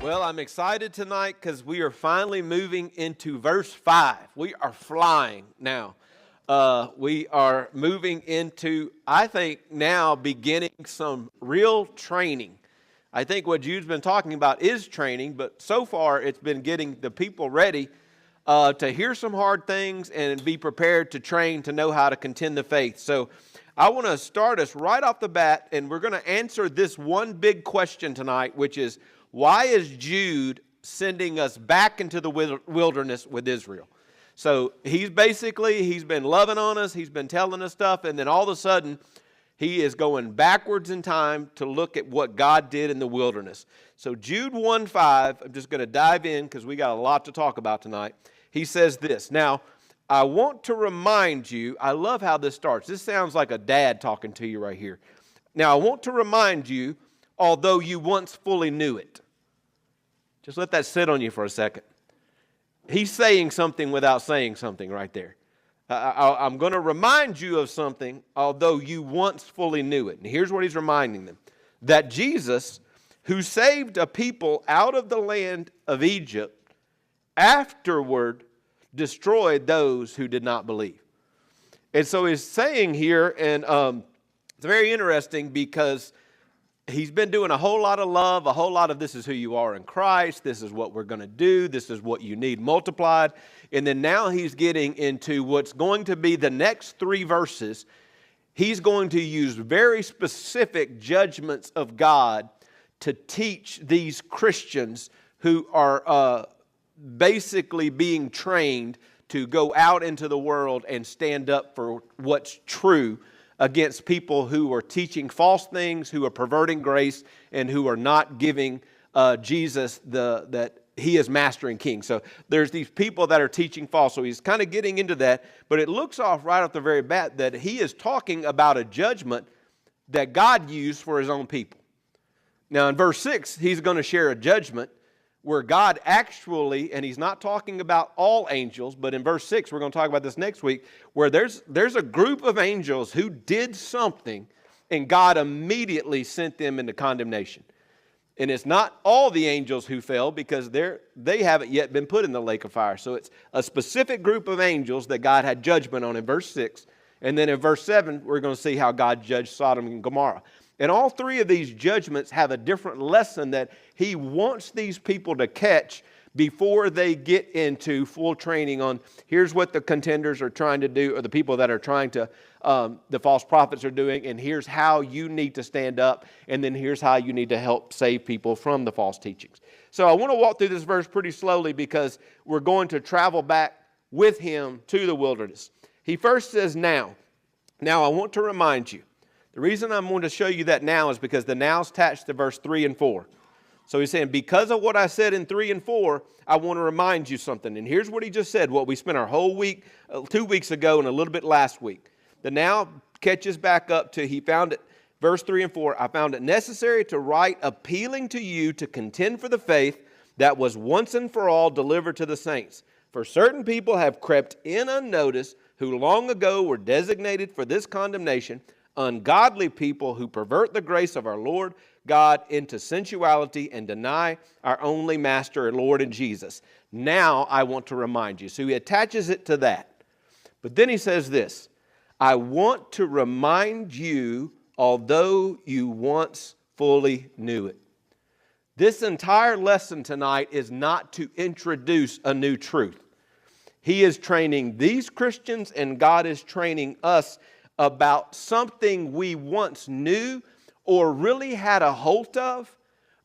Well, I'm excited tonight because we are finally moving into verse 5. We are flying now. We are moving into, I think, now beginning some real training. I think what Jude's been talking about is training, but so far it's been getting the people ready to hear some hard things and be prepared to train to know how to contend the faith. So I want to start us right off the bat, and we're going to answer this one big question tonight, which is, why is Jude sending us back into the wilderness with Israel? So he's been loving on us, he's been telling us stuff, and then all of a sudden, he is going backwards in time to look at what God did in the wilderness. So Jude 1:5, I'm just going to dive in because we got a lot to talk about tonight. He says this, "Now, I want to remind you," I love how this starts. This sounds like a dad talking to you right here. "Now, I want to remind you, although you once fully knew it." Just let that sit on you for a second. He's saying something without saying something right there. I'm going to remind you of something, although you once fully knew it. And here's what he's reminding them. That Jesus, who saved a people out of the land of Egypt, afterward destroyed those who did not believe. And so he's saying here, and it's very interesting because he's been doing a whole lot of love, a whole lot of this is who you are in Christ, this is what we're going to do, this is what you need multiplied. And then now he's getting into what's going to be the next 3 verses. He's going to use very specific judgments of God to teach these Christians who are basically being trained to go out into the world and stand up for what's true against people who are teaching false things, who are perverting grace, and who are not giving Jesus that he is master and king. So there's these people that are teaching false. So he's kind of getting into that. But it looks off right off the very bat that he is talking about a judgment that God used for his own people. Now in verse 6, he's going to share a judgment where God actually, and he's not talking about all angels, but in verse 6, we're going to talk about this next week, where there's a group of angels who did something, and God immediately sent them into condemnation. And it's not all the angels who fell, because they haven't yet been put in the lake of fire. So it's a specific group of angels that God had judgment on in verse 6. And then in verse 7, we're going to see how God judged Sodom and Gomorrah. And all 3 of these judgments have a different lesson that he wants these people to catch before they get into full training on here's what the contenders are trying to do, or the people that are trying to, the false prophets are doing, and here's how you need to stand up, and then here's how you need to help save people from the false teachings. So I want to walk through this verse pretty slowly because we're going to travel back with him to the wilderness. He first says, now I want to remind you. The reason I'm going to show you that now is because the now is attached to verse 3 and 4. So he's saying, because of what I said in 3 and 4, I want to remind you something. And here's what he just said, what we spent our whole week, 2 weeks ago and a little bit last week. The now catches back up to, he found it, verse 3 and 4, I found it necessary to write appealing to you to contend for the faith that was once and for all delivered to the saints. For certain people have crept in unnoticed, who long ago were designated for this condemnation, ungodly people who pervert the grace of our Lord God into sensuality and deny our only Master and Lord in Jesus. Now I want to remind you. So he attaches it to that. But then he says this, I want to remind you, although you once fully knew it. This entire lesson tonight is not to introduce a new truth. He is training these Christians, and God is training us about something we once knew or really had a hold of,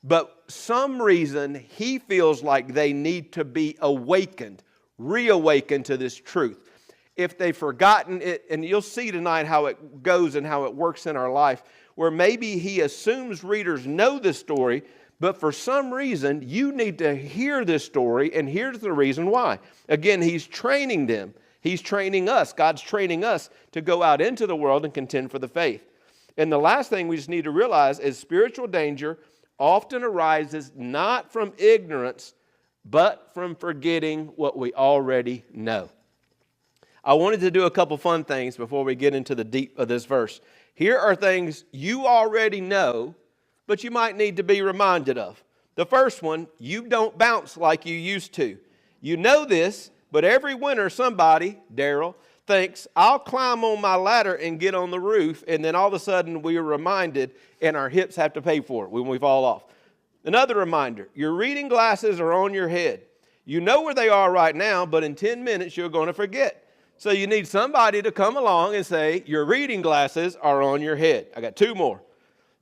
but some reason he feels like they need to be awakened, reawakened to this truth. If they've forgotten it, and you'll see tonight how it goes and how it works in our life, where maybe he assumes readers know this story, but for some reason you need to hear this story, and here's the reason why. Again, he's training them. He's training us. God's training us to go out into the world and contend for the faith. And the last thing we just need to realize is spiritual danger often arises not from ignorance, but from forgetting what we already know. I wanted to do a couple fun things before we get into the deep of this verse. Here are things you already know, but you might need to be reminded of. The first one, you don't bounce like you used to. You know this, but every winter somebody, Daryl, thinks, I'll climb on my ladder and get on the roof, and then all of a sudden we are reminded and our hips have to pay for it when we fall off. Another reminder, your reading glasses are on your head. You know where they are right now, but in 10 minutes you're going to forget. So you need somebody to come along and say, your reading glasses are on your head. I got 2 more.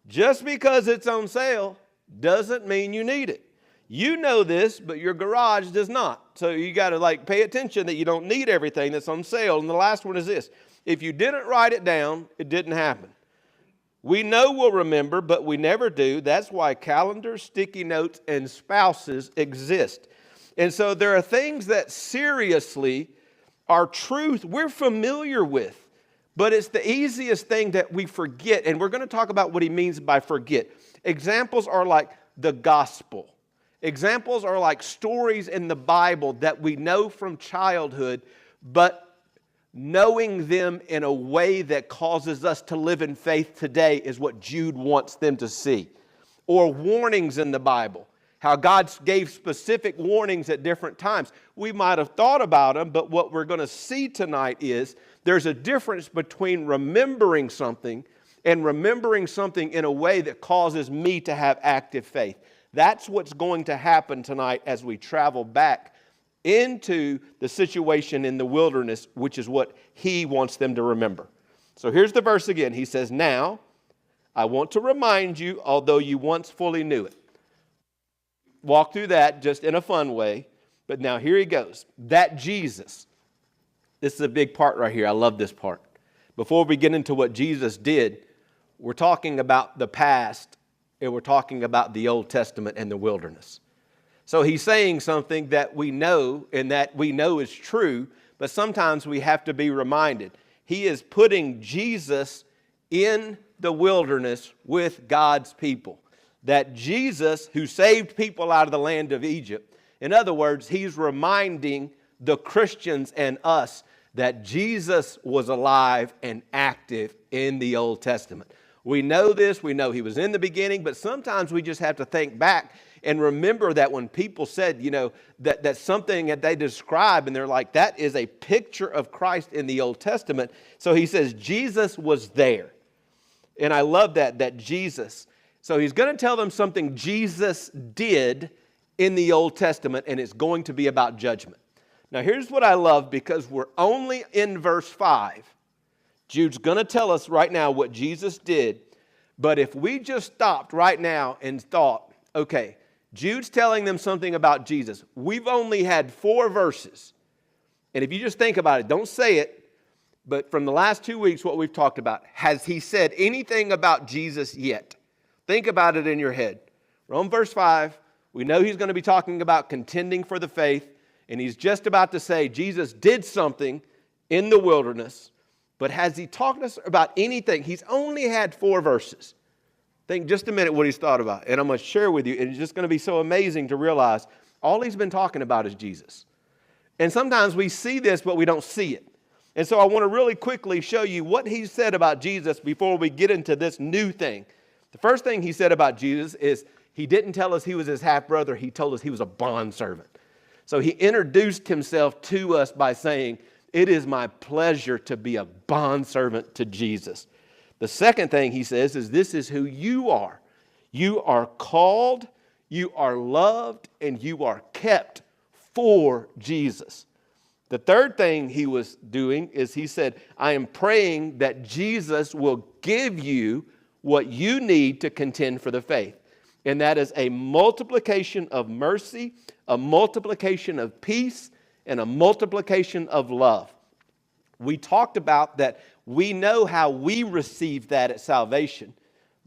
Just because it's on sale doesn't mean you need it. You know this, but your garage does not. So you got to pay attention that you don't need everything that's on sale. And the last one is this. If you didn't write it down, it didn't happen. We know we'll remember, but we never do. That's why calendars, sticky notes, and spouses exist. And so there are things that seriously are truth we're familiar with, but it's the easiest thing that we forget. And we're going to talk about what he means by forget. Examples are like the gospel. Examples are like stories in the Bible that we know from childhood, but knowing them in a way that causes us to live in faith today is what Jude wants them to see. Or warnings in the Bible, how God gave specific warnings at different times. We might have thought about them, but what we're going to see tonight is there's a difference between remembering something and remembering something in a way that causes me to have active faith. That's what's going to happen tonight as we travel back into the situation in the wilderness, which is what he wants them to remember. So here's the verse again. He says, now, I want to remind you, although you once fully knew it. Walk through that just in a fun way. But now here he goes. That Jesus. This is a big part right here. I love this part. Before we get into what Jesus did, we're talking about the past. And we're talking about the Old Testament and the wilderness. So he's saying something that we know and that we know is true, but sometimes we have to be reminded. He is putting Jesus in the wilderness with God's people. That Jesus, who saved people out of the land of Egypt, in other words, he's reminding the Christians and us that Jesus was alive and active in the Old Testament. We know this, we know he was in the beginning, but sometimes we just have to think back and remember that when people said, that's something that they describe and they're like, that is a picture of Christ in the Old Testament. So he says Jesus was there. And I love that Jesus. So he's going to tell them something Jesus did in the Old Testament, and it's going to be about judgment. Now here's what I love, because we're only in verse 5. Jude's going to tell us right now what Jesus did, but if we just stopped right now and thought, okay, Jude's telling them something about Jesus. We've only had 4 verses. And if you just think about it, don't say it, but from the last 2 weeks, what we've talked about, has he said anything about Jesus yet? Think about it in your head. We're on verse 5. We know he's going to be talking about contending for the faith, and he's just about to say Jesus did something in the wilderness. But has he talked to us about anything? He's only had 4 verses. Think just a minute what he's thought about. And I'm going to share with you. And it's just going to be so amazing to realize all he's been talking about is Jesus. And sometimes we see this, but we don't see it. And so I want to really quickly show you what he said about Jesus before we get into this new thing. The first thing he said about Jesus is he didn't tell us he was his half-brother. He told us he was a bondservant. So he introduced himself to us by saying, it is my pleasure to be a bondservant to Jesus. The second thing he says is this is who you are. You are called, you are loved, and you are kept for Jesus. The third thing he was doing is he said, I am praying that Jesus will give you what you need to contend for the faith. And that is a multiplication of mercy, a multiplication of peace, and a multiplication of love. We talked about that we know how we received that at salvation.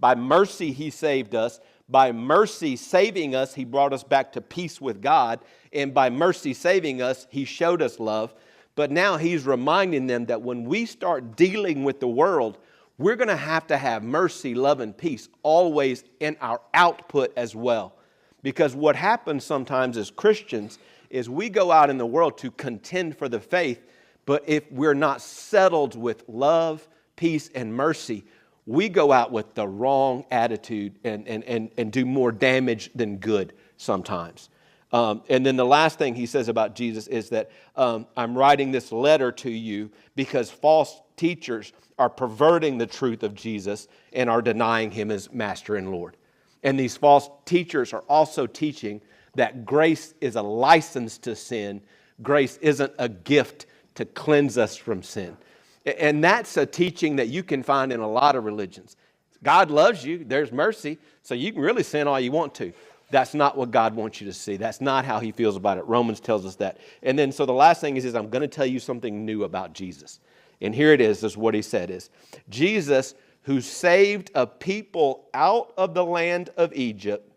By mercy, he saved us. By mercy saving us, he brought us back to peace with God. And by mercy saving us, he showed us love. But now he's reminding them that when we start dealing with the world, we're going to have mercy, love, and peace always in our output as well. Because what happens sometimes as Christians is we go out in the world to contend for the faith, but if we're not settled with love, peace, and mercy, we go out with the wrong attitude and do more damage than good sometimes. And then the last thing he says about Jesus is that I'm writing this letter to you because false teachers are perverting the truth of Jesus and are denying him as master and Lord. And these false teachers are also teaching that grace is a license to sin. Grace isn't a gift to cleanse us from sin. And that's a teaching that you can find in a lot of religions. God loves you. There's mercy. So you can really sin all you want to. That's not what God wants you to see. That's not how he feels about it. Romans tells us that. And then so the last thing is I'm going to tell you something new about Jesus. And here it is what he said is, Jesus who saved a people out of the land of Egypt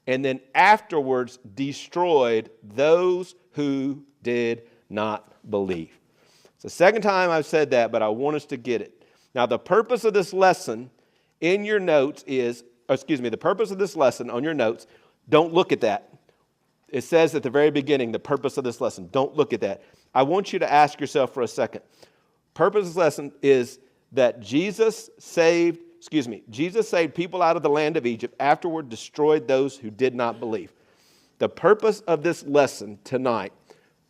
and then afterwards destroyed those who did not believe. It's the second time I've said that, but I want us to get it. Now, the purpose of this lesson in your notes is, the purpose of this lesson on your notes, don't look at that. It says at the very beginning, the purpose of this lesson. Don't look at that. I want you to ask yourself for a second. Purpose of this lesson is that Jesus saved people out of the land of Egypt, afterward destroyed those who did not believe. The purpose of this lesson tonight,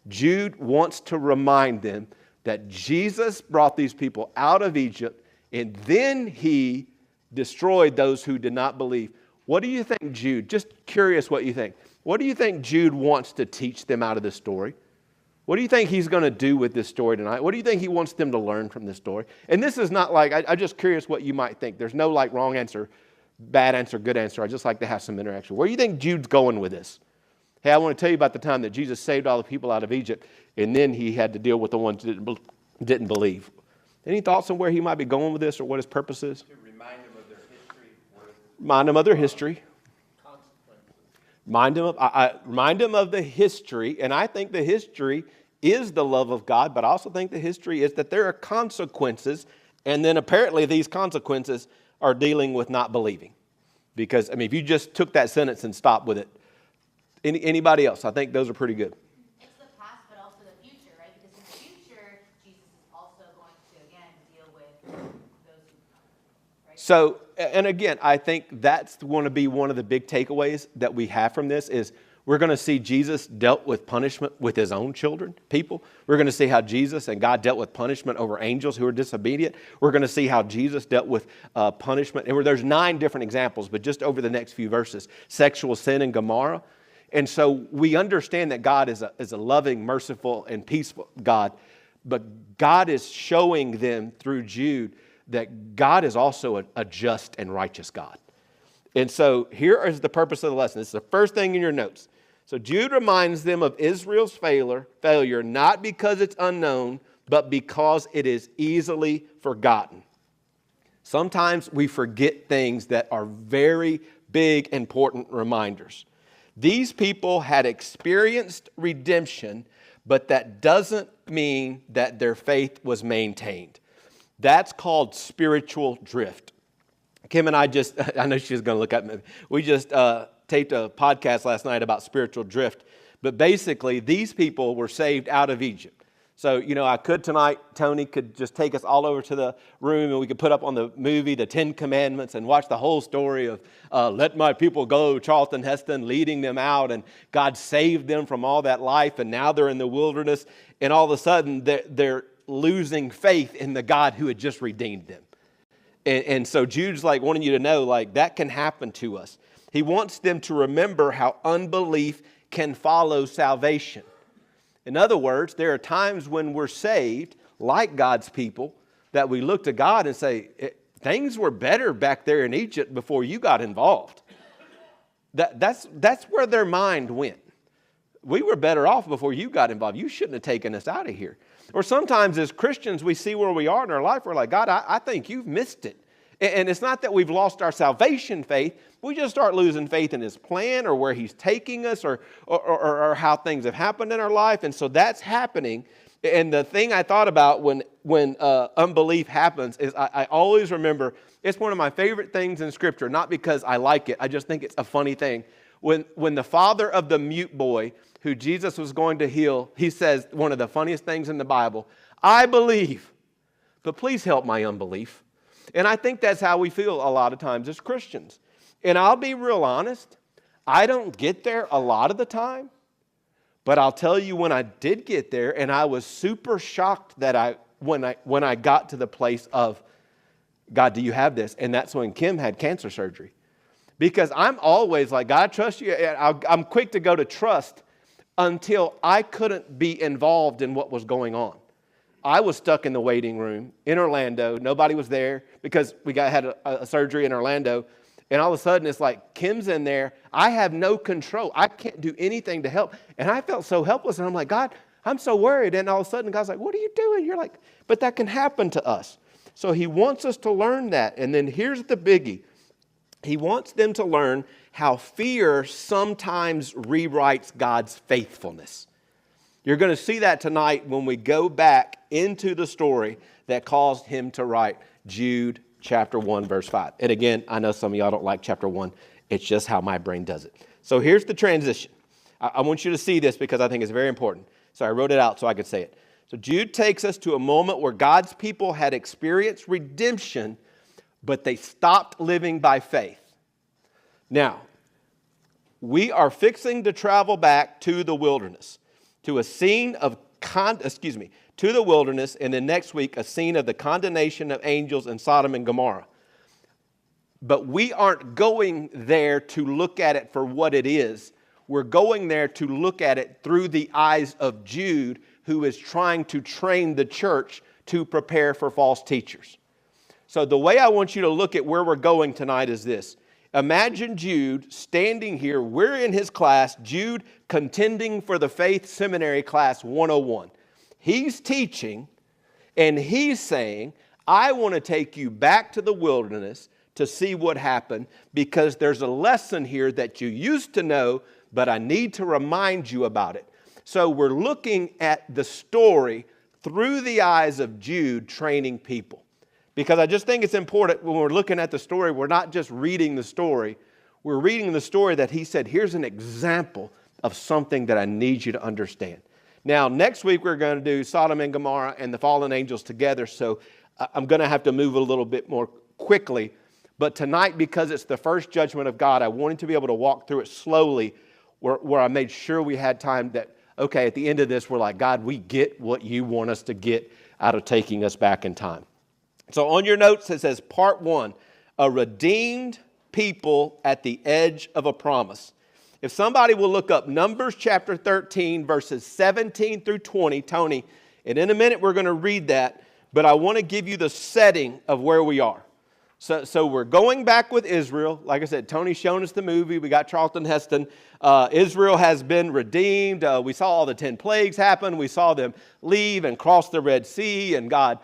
Jude wants to remind them that Jesus brought these people out of Egypt and then he destroyed those who did not believe. What do you think, Jude? Just curious what you think. What do you think Jude wants to teach them out of this story? What do you think he's going to do with this story tonight? What do you think he wants them to learn from this story? And this is not like, I'm just curious what you might think. There's no like wrong answer, bad answer, good answer. I just like to have some interaction. Where do you think Jude's going with this? Hey, I want to tell you about the time that Jesus saved all the people out of Egypt, and then he had to deal with the ones that didn't believe. Any thoughts on where he might be going with this or what his purpose is? To remind them of their history. Remind them of their history. Remind them of the history, and I think the history is the love of God, but I also think the history is that there are consequences, and then apparently these consequences are dealing with not believing. Because, if you just took that sentence and stopped with it, anybody else? I think those are pretty good. It's the past, but also the future, right? Because in the future, Jesus is also going to, again, deal with those who, right? So, and again, I think that's going to be one of the big takeaways that we have from this is we're going to see Jesus dealt with punishment with his own children, people. We're going to see how Jesus and God dealt with punishment over angels who are disobedient. We're going to see how Jesus dealt with punishment. And there's 9 different examples, but just over the next few verses, sexual sin in Gomorrah. And so we understand that God is a loving, merciful, and peaceful God. But God is showing them through Jude that God is also a just and righteous God. And so here is the purpose of the lesson. This is the first thing in your notes. So Jude reminds them of Israel's failure, not because it's unknown, but because it is easily forgotten. Sometimes we forget things that are very big, important reminders. These people had experienced redemption, but that doesn't mean that their faith was maintained. That's called spiritual drift. Kim and I know she's going to look at me. We just taped a podcast last night about spiritual drift. But basically, these people were saved out of Egypt. So, I could tonight, Tony could just take us all over to the room and we could put up on the movie the 10 Commandments and watch the whole story of let my people go, Charlton Heston leading them out, and God saved them from all that life, and now they're in the wilderness, and all of a sudden they're losing faith in the God who had just redeemed them. And so Jude's like wanting you to know, like, that can happen to us. He wants them to remember how unbelief can follow salvation. In other words, there are times when we're saved, like God's people, that we look to God and say, things were better back there in Egypt before you got involved. That's where their mind went. We were better off before you got involved. You shouldn't have taken us out of here. Or sometimes as Christians, we see where we are in our life. We're like, God, I think you've missed it. And it's not that we've lost our salvation faith. We just start losing faith in his plan or where he's taking us or how things have happened in our life. And so that's happening. And the thing I thought about when unbelief happens is I always remember, it's one of my favorite things in Scripture, not because I like it. I just think it's a funny thing. When the father of the mute boy who Jesus was going to heal, he says one of the funniest things in the Bible, I believe, but please help my unbelief. And I think that's how we feel a lot of times as Christians. And I'll be real honest, I don't get there a lot of the time, but I'll tell you when I did get there, and I was super shocked that when I got to the place of, God, do you have this? And that's when Kim had cancer surgery. Because I'm always like, God, I trust you. I'm quick to go to trust until I couldn't be involved in what was going on. I was stuck in the waiting room in Orlando. Nobody was there because we had a surgery in Orlando. And all of a sudden, it's like, Kim's in there. I have no control. I can't do anything to help. And I felt so helpless. And I'm like, God, I'm so worried. And all of a sudden, God's like, what are you doing? You're like, but that can happen to us. So he wants us to learn that. And then here's the biggie. He wants them to learn how fear sometimes rewrites God's faithfulness. You're going to see that tonight when we go back into the story that caused him to write Jude chapter 1, verse 5. And again, I know some of y'all don't like chapter 1. It's just how my brain does it. So here's the transition. I want you to see this because I think it's very important. So I wrote it out so I could say it. So Jude takes us to a moment where God's people had experienced redemption, but they stopped living by faith. Now, we are fixing to travel back to the wilderness, to a scene of to the wilderness, and then next week a scene of the condemnation of angels in Sodom and Gomorrah. But we aren't going there to look at it for what it is. We're going there to look at it through the eyes of Jude, who is trying to train the church to prepare for false teachers. So the way I want you to look at where we're going tonight is this. Imagine Jude standing here. We're in his class, Jude contending for the Faith Seminary class 101. He's teaching and he's saying, I want to take you back to the wilderness to see what happened because there's a lesson here that you used to know, but I need to remind you about it. So we're looking at the story through the eyes of Jude training people. Because I just think it's important when we're looking at the story, we're not just reading the story. We're reading the story that he said, here's an example of something that I need you to understand. Now, next week we're going to do Sodom and Gomorrah and the fallen angels together. So I'm going to have to move a little bit more quickly. But tonight, because it's the first judgment of God, I wanted to be able to walk through it slowly where I made sure we had time that, okay, at the end of this, we're like, God, we get what you want us to get out of taking us back in time. So on your notes, it says part 1, a redeemed people at the edge of a promise. If somebody will look up Numbers chapter 13, verses 17 through 20, Tony, and in a minute we're going to read that, but I want to give you the setting of where we are. So we're going back with Israel. Like I said, Tony's shown us the movie. We got Charlton Heston. Israel has been redeemed. We saw all the 10 plagues happen. We saw them leave and cross the Red Sea, and God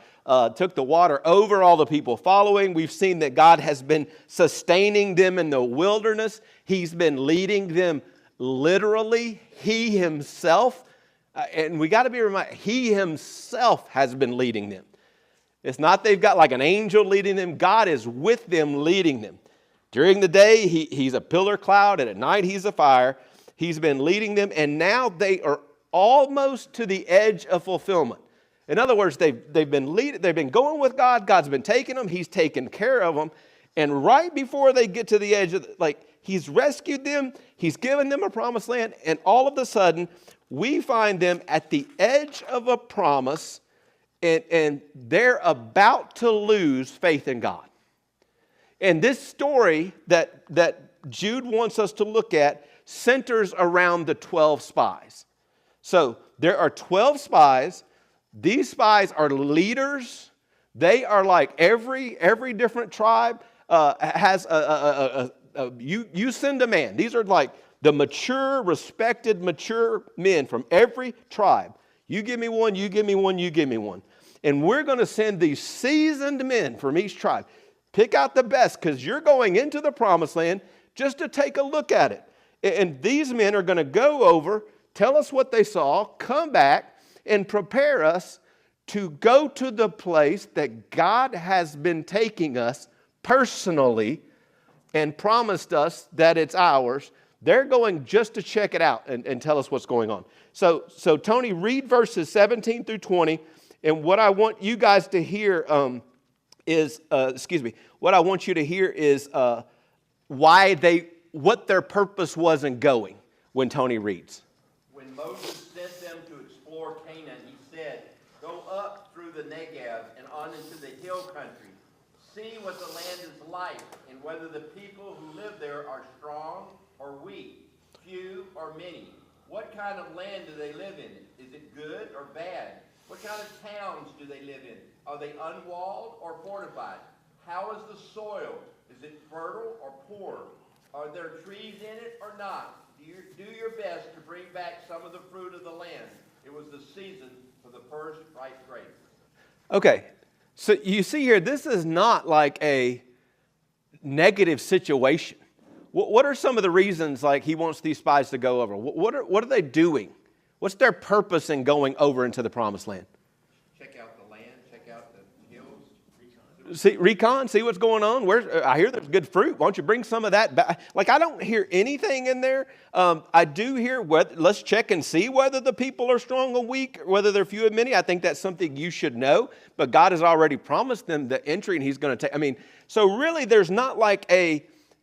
took the water over all the people following. We've seen that God has been sustaining them in the wilderness. He's been leading them literally. He himself, and we got to be reminded, he himself has been leading them. It's not they've got like an angel leading them. God is with them leading them. During the day, he's a pillar cloud, and at night he's a fire. He's been leading them, and now they are almost to the edge of fulfillment. In other words, they've been going with God. God's been taking them. He's taken care of them. And right before they get to the edge of, he's rescued them. He's given them a promised land. And all of a sudden, we find them at the edge of a promise, and they're about to lose faith in God. And this story that Jude wants us to look at centers around the 12 spies. So there are 12 spies. These spies are leaders. They are like every different tribe has you send a man. These are like the mature, respected, mature men from every tribe. You give me one, you give me one, you give me one. And we're going to send these seasoned men from each tribe. Pick out the best because you're going into the promised land just to take a look at it. And these men are going to go over, tell us what they saw, come back, and prepare us to go to the place that God has been taking us personally and promised us that it's ours. They're going just to check it out and tell us what's going on. So Tony, read verses 17 through 20. And what I want you guys to hear is, what I want you to hear is what their purpose was in going when Tony reads. When Moses sent them to explore Canaan, he said, "Go up through the Negev and on into the hill country. See what the land is like, and whether the people who live there are strong or weak, few or many. What kind of land do they live in? Is it good or bad? What kind of towns do they live in? Are they unwalled or fortified? How is the soil? Is it fertile or poor? Are there trees in it or not? Do your best to bring back some of the fruit of the land. It was the season for the first ripe grapes." Okay, so you see here, this is not like a negative situation. What are some of the reasons like he wants these spies to go over? What are they doing? What's their purpose in going over into the promised land? Check out the land, check out the hills. See what's going on. I hear there's good fruit. Why don't you bring some of that back? Like, I don't hear anything in there. I do hear, let's check and see whether the people are strong or weak, whether they're few and many. I think that's something you should know. But God has already promised them the entry, and he's going to take. So really there's not like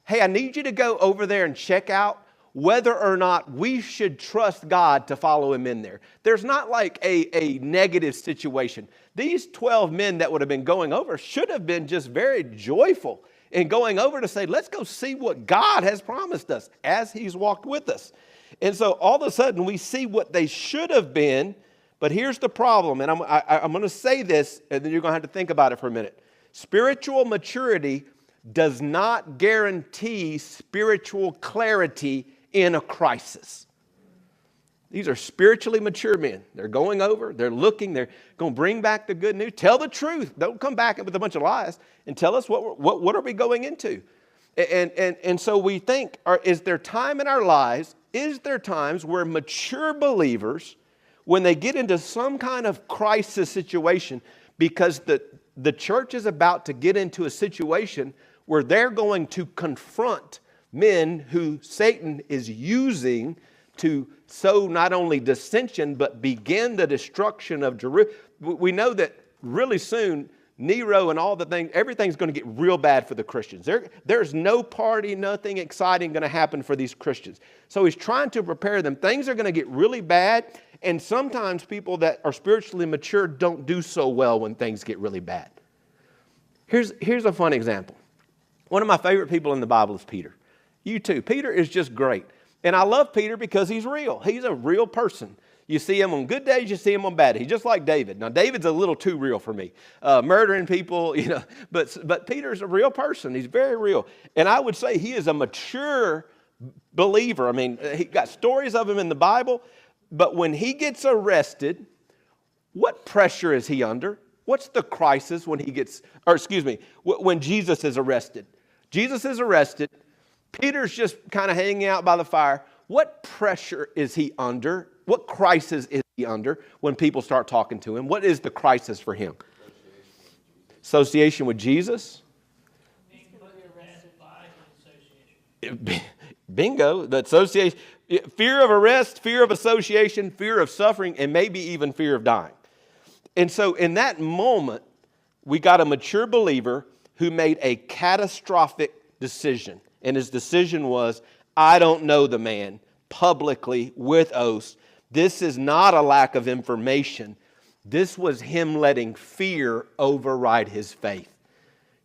hey, I need you to go over there and check out whether or not we should trust God to follow him in there. There's not like a negative situation. These 12 men that would have been going over should have been just very joyful in going over to say, let's go see what God has promised us as he's walked with us. And so all of a sudden we see what they should have been, but here's the problem, and I'm going to say this, and then you're going to have to think about it for a minute. Spiritual maturity does not guarantee spiritual clarity in a crisis. These are spiritually mature men. They're going over, they're looking, they're going to bring back the good news. Tell the truth. Don't come back with a bunch of lies and tell us what are we going into. And so we think, is there time in our lives, is there times where mature believers, when they get into some kind of crisis situation, because the church is about to get into a situation where they're going to confront men who Satan is using to sow not only dissension, but begin the destruction of Jerusalem. We know that really soon, Nero and all the things, everything's going to get real bad for the Christians. There's no party, nothing exciting going to happen for these Christians. So he's trying to prepare them. Things are going to get really bad, and sometimes people that are spiritually mature don't do so well when things get really bad. Here's a fun example. One of my favorite people in the Bible is Peter. You too. Peter is just great. And I love Peter because he's real. He's a real person. You see him on good days, you see him on bad days. He's just like David. Now, David's a little too real for me. Murdering people, but Peter's a real person. He's very real. And I would say he is a mature believer. He got stories of him in the Bible. But when he gets arrested, what pressure is he under? What's the crisis when when Jesus is arrested? Jesus is arrested. Peter's just kind of hanging out by the fire. What pressure is he under? What crisis is he under when people start talking to him? What is the crisis for him? Association with Jesus? Bingo. The association. Fear of arrest, fear of association, fear of suffering, and maybe even fear of dying. And so in that moment, we got a mature believer who made a catastrophic decision. And his decision was, I don't know the man, publicly, with oaths. This is not a lack of information. This was him letting fear override his faith.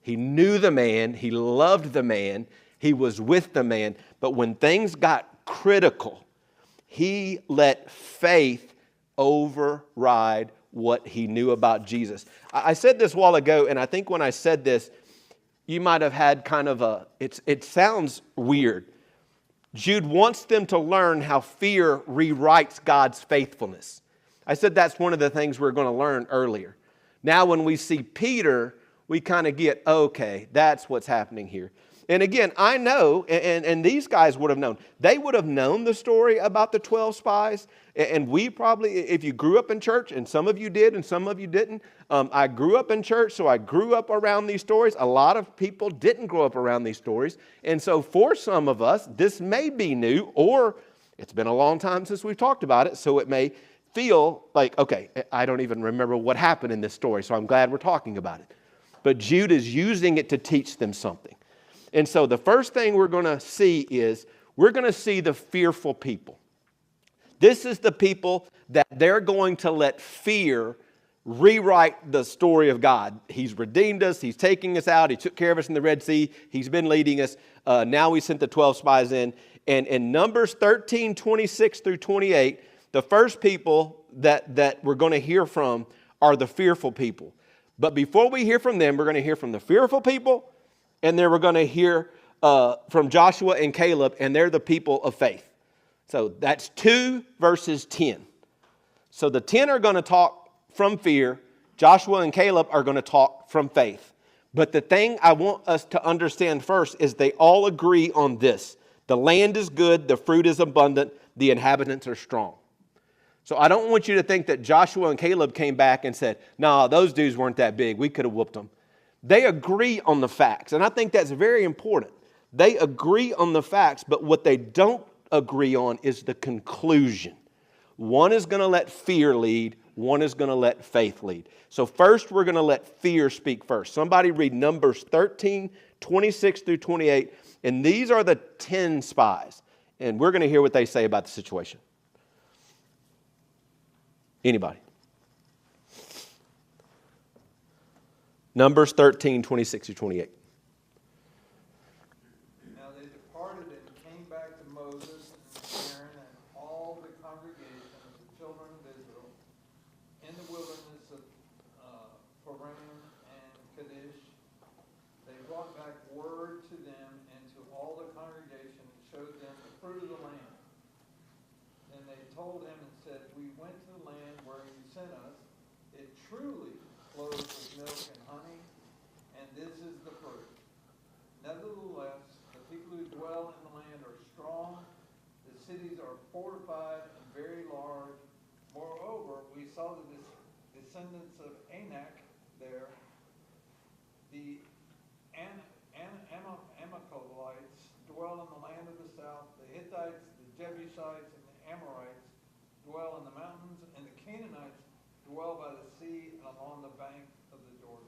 He knew the man. He loved the man. He was with the man. But when things got critical, he let faith override what he knew about Jesus. I said this a while ago, and I think when I said this, you might have had kind of it sounds weird. Jude wants them to learn how fear rewrites God's faithfulness. I said that's one of the things we're going to learn earlier. Now when we see Peter, we kind of get, okay, that's what's happening here. And again, I know, and these guys would have known. They would have known the story about the 12 spies. And we probably, if you grew up in church, and some of you did and some of you didn't. I grew up in church, so I grew up around these stories. A lot of people didn't grow up around these stories. And so for some of us, this may be new, or it's been a long time since we've talked about it, so it may feel like, okay, I don't even remember what happened in this story, so I'm glad we're talking about it. but Jude is using it to teach them something. And so the first thing we're going to see is we're going to see the fearful people. This is the people that they're going to let fear rewrite the story of God. He's redeemed us. He's taking us out. He took care of us in the Red Sea. He's been leading us. Now we sent the 12 spies in. And in Numbers 13, 26 through 28, the first people that we're going to hear from are the fearful people. But before we hear from them, we're going to hear from the fearful people, and then we're going to hear from Joshua and Caleb, and they're the people of faith. So that's 2 verses 10. So the 10 are going to talk from fear. Joshua and Caleb are going to talk from faith. But the thing I want us to understand first is they all agree on this. The land is good, the fruit is abundant, the inhabitants are strong. So I don't want you to think that Joshua and Caleb came back and said, "No, those dudes weren't that big. We could have whooped them." They agree on the facts, and I think that's very important. They agree on the facts, but what they don't agree on is the conclusion. One is going to let fear lead, one is going to let faith lead. So first we're going to let fear speak first. Somebody read Numbers 13, 26 through 28, and these are the 10 spies. And we're going to hear what they say about the situation. Anybody? Numbers 13, 26 through 28. Now they departed and came back to Moses and Aaron and all the congregation of the children of Israel in the wilderness of Paran and Kadesh. They brought back word to them and to all the congregation and showed them the fruit of the land. Then they told him and said, "We went to the land where you sent us. It truly flows with milk and honey, and this is the fruit. Nevertheless, the people who dwell in the land are strong. The cities are fortified and very large. Moreover, we saw the descendants of Anak there, the Amalekites dwell in the land of the south. The Hittites, the Jebusites, and the Amorites dwell in the mountains, and the Canaanites dwell by the sea and along the bank of the Jordan."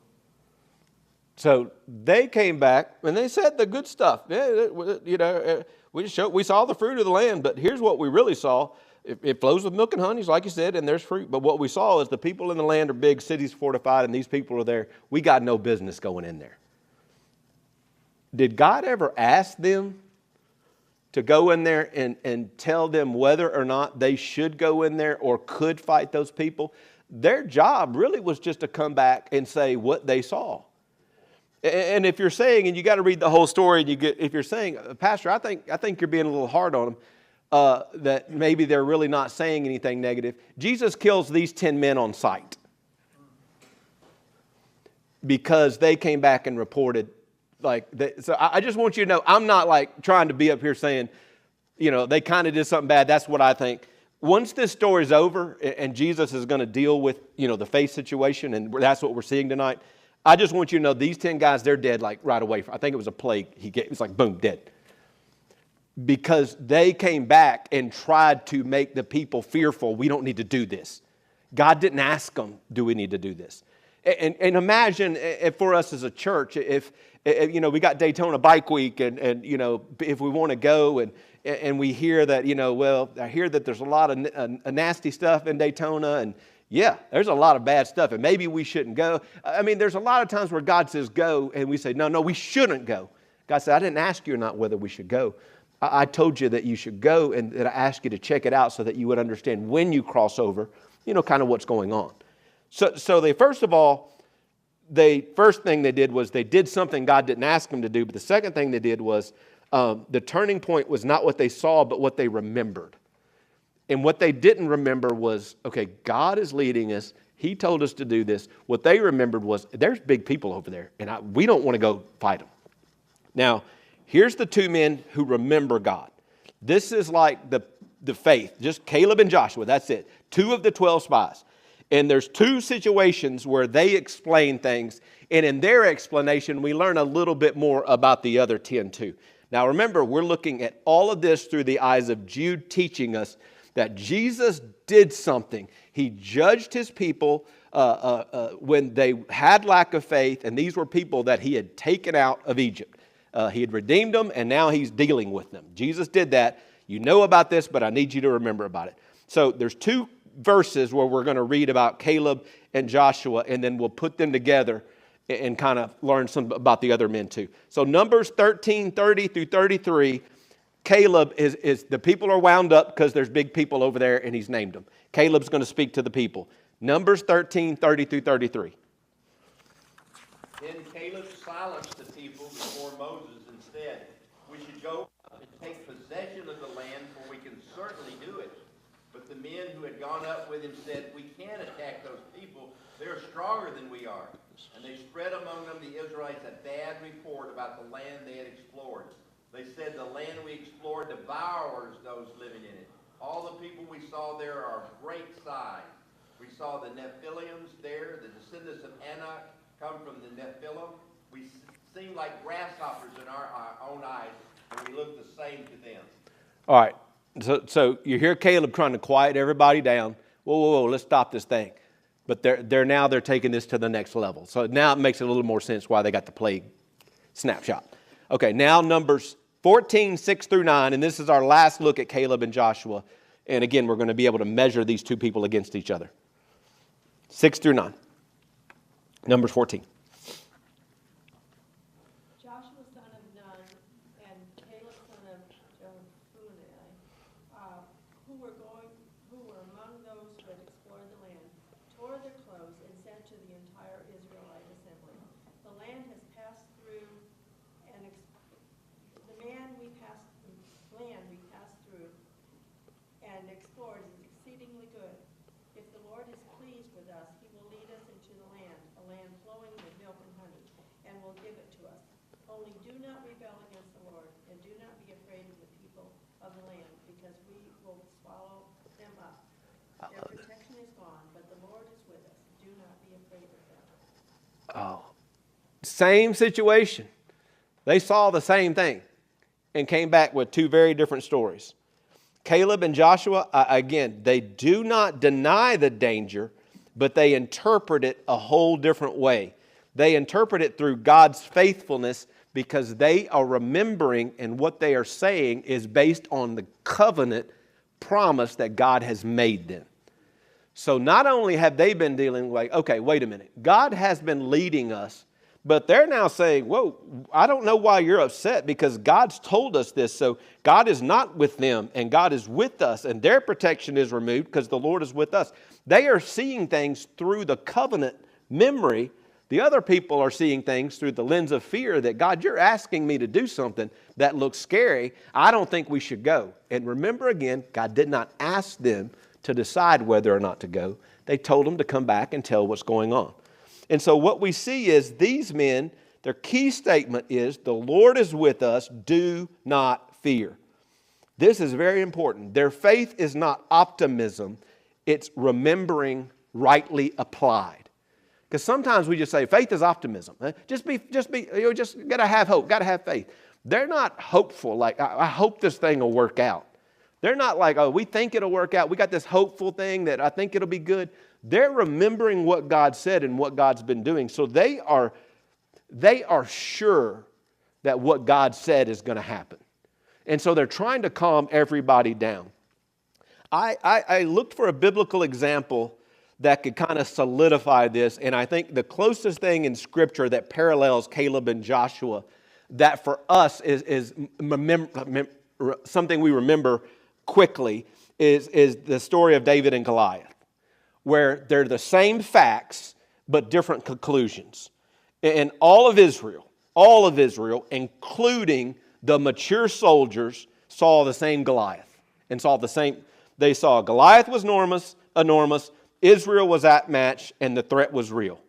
So they came back and they said the good stuff. Yeah, we saw the fruit of the land, but here's what we really saw. It flows with milk and honey, like you said, and there's fruit. But what we saw is the people in the land are big, cities fortified, and these people are there. We got no business going in there. Did God ever ask them to go in there and tell them whether or not they should go in there or could fight those people? Their job really was just to come back and say what they saw. And if you're saying, and you got to read the whole story, and if you're saying, "Pastor, I think you're being a little hard on them," that maybe they're really not saying anything negative. Jesus kills these 10 men on sight because they came back and reported. So I just want you to know, I'm not like trying to be up here saying, they kind of did something bad. That's what I think. Once this story's over and Jesus is going to deal with, the faith situation, and that's what we're seeing tonight, I just want you to know these 10 guys, they're dead like right away. I think it was a plague. It was like, boom, dead. Because they came back and tried to make the people fearful. We don't need to do this. God didn't ask them, do we need to do this? And imagine if for us as a church, if we got Daytona Bike Week, and if we want to go and we hear that, I hear that there's a lot of nasty stuff in Daytona, and yeah, there's a lot of bad stuff, and maybe we shouldn't go. I mean, there's a lot of times where God says go, and we say, no, we shouldn't go. God said, I didn't ask you or not whether we should go. I told you that you should go, and that I asked you to check it out so that you would understand when you cross over, kind of what's going on. So they, first thing they did was they did something God didn't ask them to do, but the second thing they did was the turning point was not what they saw, but what they remembered. And what they didn't remember was, okay, God is leading us. He told us to do this. What they remembered was, there's big people over there, and we don't want to go fight them. Now, here's the 2 men who remember God. This is like the faith, just Caleb and Joshua, that's it. 2 of the 12 spies. And there's 2 situations where they explain things, and in their explanation, we learn a little bit more about the other 10 too. Now remember, we're looking at all of this through the eyes of Jude teaching us that Jesus did something. He judged his people when they had lack of faith, and these were people that he had taken out of Egypt. He had redeemed them, and now he's dealing with them. Jesus did that. You know about this, but I need you to remember about it. So there's two verses where we're going to read about Caleb and Joshua, and then we'll put them together and kind of learn some about the other men too. So Numbers 13, 30 through 33, Caleb is the people are wound up because there's big people over there, and he's named them. Caleb's going to speak to the people. Numbers 13, 30 through 33. Then Caleb silenced the people before Moses and said, "We should go up and take possession of the land, for we can certainly do it." But the men who had gone up with him said, "We can't attack those people. They're stronger than we are." And they spread among them, the Israelites, a bad report about the land they had explored. They said, "The land we explored devours those living in it. All the people we saw there are of great size. We saw the Nephilims there, the descendants of Anak come from the Nephilim. We seem like grasshoppers in our own eyes, and we look the same to them." All right. So you hear Caleb trying to quiet everybody down. Whoa, let's stop this thing. But they're taking this to the next level. So now it makes a little more sense why they got the plague snapshot. Okay, now Numbers 14, 6 through 9, and this is our last look at Caleb and Joshua. And again, we're going to be able to measure these two people against each other. 6 through 9. Numbers 14. Joshua son of Nun and Caleb son of Jephunneh, who were among those who had explored the land, tore their clothes and said to the entire Israelite assembly, "The land has passed through, and land we passed through and explored is exceedingly good. If the Lord is pleased with us, he will lead us into the land, a land flowing with milk and honey, and will give it to us. Only do not rebel against the Lord, and do not be afraid of the people of the land, because we will swallow them up. Their protection is gone, but the Lord is with us. Do not be afraid of them." Oh, same situation. They saw the same thing and came back with two very different stories. Caleb and Joshua, again, they do not deny the danger, but they interpret it a whole different way. They interpret it through God's faithfulness because they are remembering, and what they are saying is based on the covenant promise that God has made them. So not only have they been dealing like, okay, wait a minute, God has been leading us, but they're now saying, whoa, I don't know why you're upset because God's told us this. So God is not with them and God is with us, and their protection is removed because the Lord is with us. They are seeing things through the covenant memory. The other people are seeing things through the lens of fear that, God, you're asking me to do something that looks scary. I don't think we should go. And remember again, God did not ask them to decide whether or not to go. They told them to come back and tell what's going on. And so what we see is these men, their key statement is, the Lord is with us, do not fear. This is very important. Their faith is not optimism, it's remembering rightly applied. Because sometimes we just say faith is optimism. Just gotta have hope, gotta have faith. They're not hopeful, like I hope this thing will work out. They're not like, oh, we think it'll work out. We got this hopeful thing that I think it'll be good. They're remembering what God said and what God's been doing. So they are sure that what God said is going to happen. And so they're trying to calm everybody down. I looked for a biblical example that could kind of solidify this. And I think the closest thing in Scripture that parallels Caleb and Joshua, that for us is something we remember quickly, is the story of David and Goliath, where they're the same facts but different conclusions. And all of Israel, including the mature soldiers, saw the same Goliath and saw the same. They saw Goliath was enormous, Israel was outmatched, and the threat was real.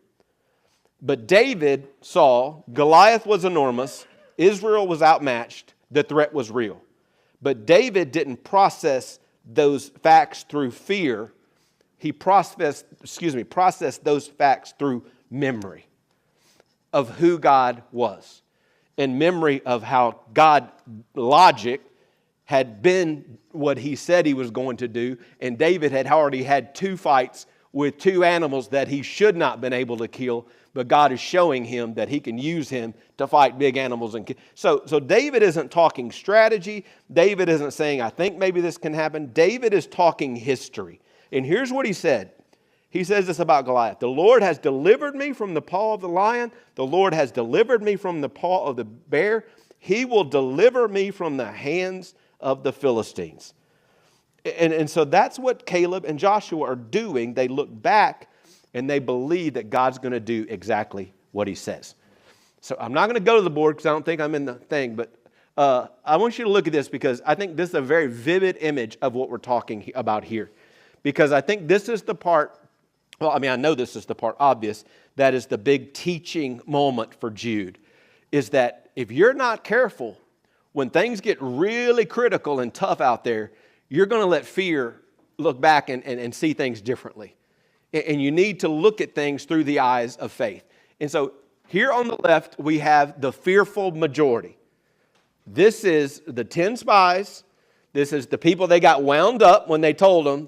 But David saw Goliath was enormous, Israel was outmatched, the threat was real. But David didn't process those facts through fear. He processed those facts through memory of who God was, and memory of how God, logic, had been what he said he was going to do, and David had already had 2 fights with 2 animals that he should not have been able to kill, but God is showing him that he can use him to fight big animals. So David isn't talking strategy. David isn't saying, I think maybe this can happen. David is talking history. And here's what he said. He says this about Goliath. The Lord has delivered me from the paw of the lion. The Lord has delivered me from the paw of the bear. He will deliver me from the hands of the Philistines. And so that's what Caleb and Joshua are doing. They look back and they believe that God's going to do exactly what he says. So I'm not going to go to the board because I don't think I'm in the thing, but I want you to look at this because I think this is a very vivid image of what we're talking about here. Because I think this is the part, well, I mean, I know this is the part obvious, that is the big teaching moment for Jude, is that if you're not careful, when things get really critical and tough out there, you're going to let fear look back and see things differently. And you need to look at things through the eyes of faith. And so here on the left, we have the fearful majority. This is the 10 spies. This is the people they got wound up when they told them,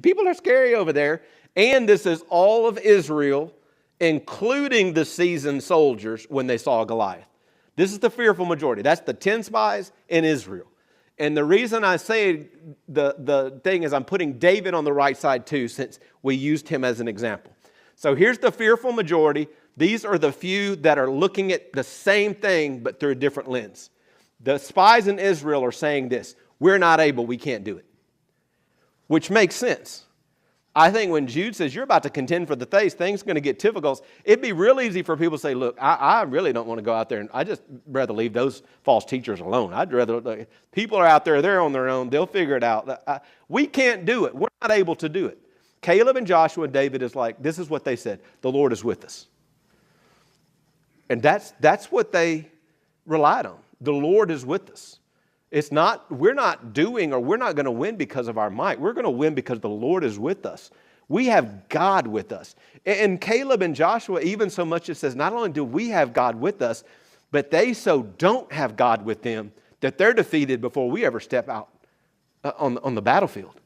people are scary over there. And this is all of Israel, including the seasoned soldiers when they saw Goliath. This is the fearful majority. That's the 10 spies in Israel. And the reason I say the thing is I'm putting David on the right side too, since we used him as an example. So here's the fearful majority. These are the few that are looking at the same thing, but through a different lens. The spies in Israel are saying this: we're not able, we can't do it. Which makes sense. I think when Jude says you're about to contend for the faith, things are going to get difficult. It'd be real easy for people to say, look, I really don't want to go out there, and I just rather leave those false teachers alone. I'd rather, people are out there, they're on their own, they'll figure it out. We can't do it. We're not able to do it. Caleb and Joshua and David is like, this is what they said: the Lord is with us. And that's what they relied on. The Lord is with us. It's not, we're not doing, or we're not going to win because of our might. We're going to win because the Lord is with us. We have God with us. And Caleb and Joshua, even so much it says, not only do we have God with us, but they so don't have God with them that they're defeated before we ever step out on the battlefield.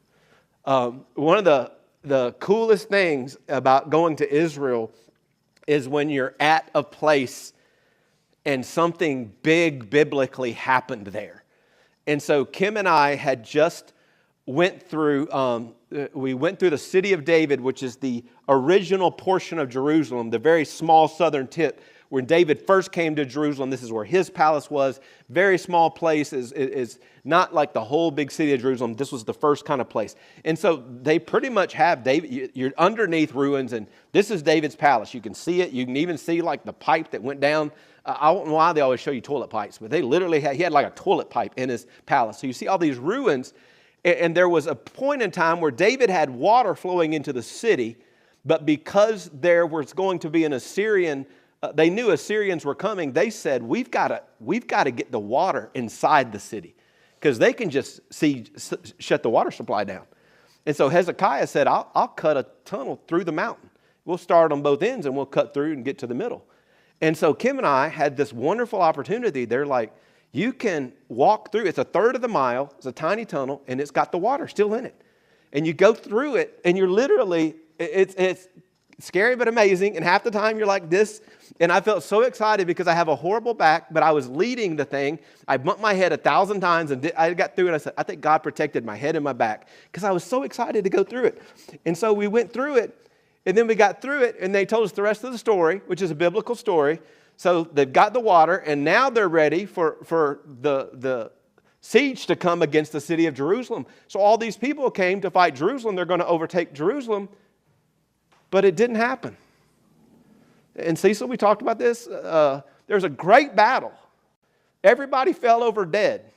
One of the coolest things about going to Israel is when you're at a place and something big biblically happened there. And so Kim and I had just went through the city of David, which is the original portion of Jerusalem, the very small southern tip. When David first came to Jerusalem, this is where his palace was. Very small place, is not like the whole big city of Jerusalem. This was the first kind of place. And so they pretty much have David, you're underneath ruins, and this is David's palace. You can see it. You can even see like the pipe that went down. I don't know why they always show you toilet pipes, but they literally he had like a toilet pipe in his palace. So you see all these ruins, and there was a point in time where David had water flowing into the city, but because there was going to be an Assyrian, they knew Assyrians were coming. They said, we've got to get the water inside the city, because they can just shut the water supply down. And so Hezekiah said, I'll cut a tunnel through the mountain. We'll start on both ends and we'll cut through and get to the middle. And so Kim and I had this wonderful opportunity. They're like, you can walk through. It's a third of the mile. It's a tiny tunnel, and it's got the water still in it. And you go through it, and you're literally, it's scary but amazing. And half the time you're like this. And I felt so excited because I have a horrible back, but I was leading the thing. I bumped my head 1,000 times, and I got through it. I said, I think God protected my head and my back, because I was so excited to go through it. And so we went through it. And then we got through it, and they told us the rest of the story, which is a biblical story. So they've got the water, and now they're ready for the siege to come against the city of Jerusalem. So all these people came to fight Jerusalem. They're going to overtake Jerusalem, but it didn't happen. And Cecil, we talked about this. There's a great battle. Everybody fell over dead,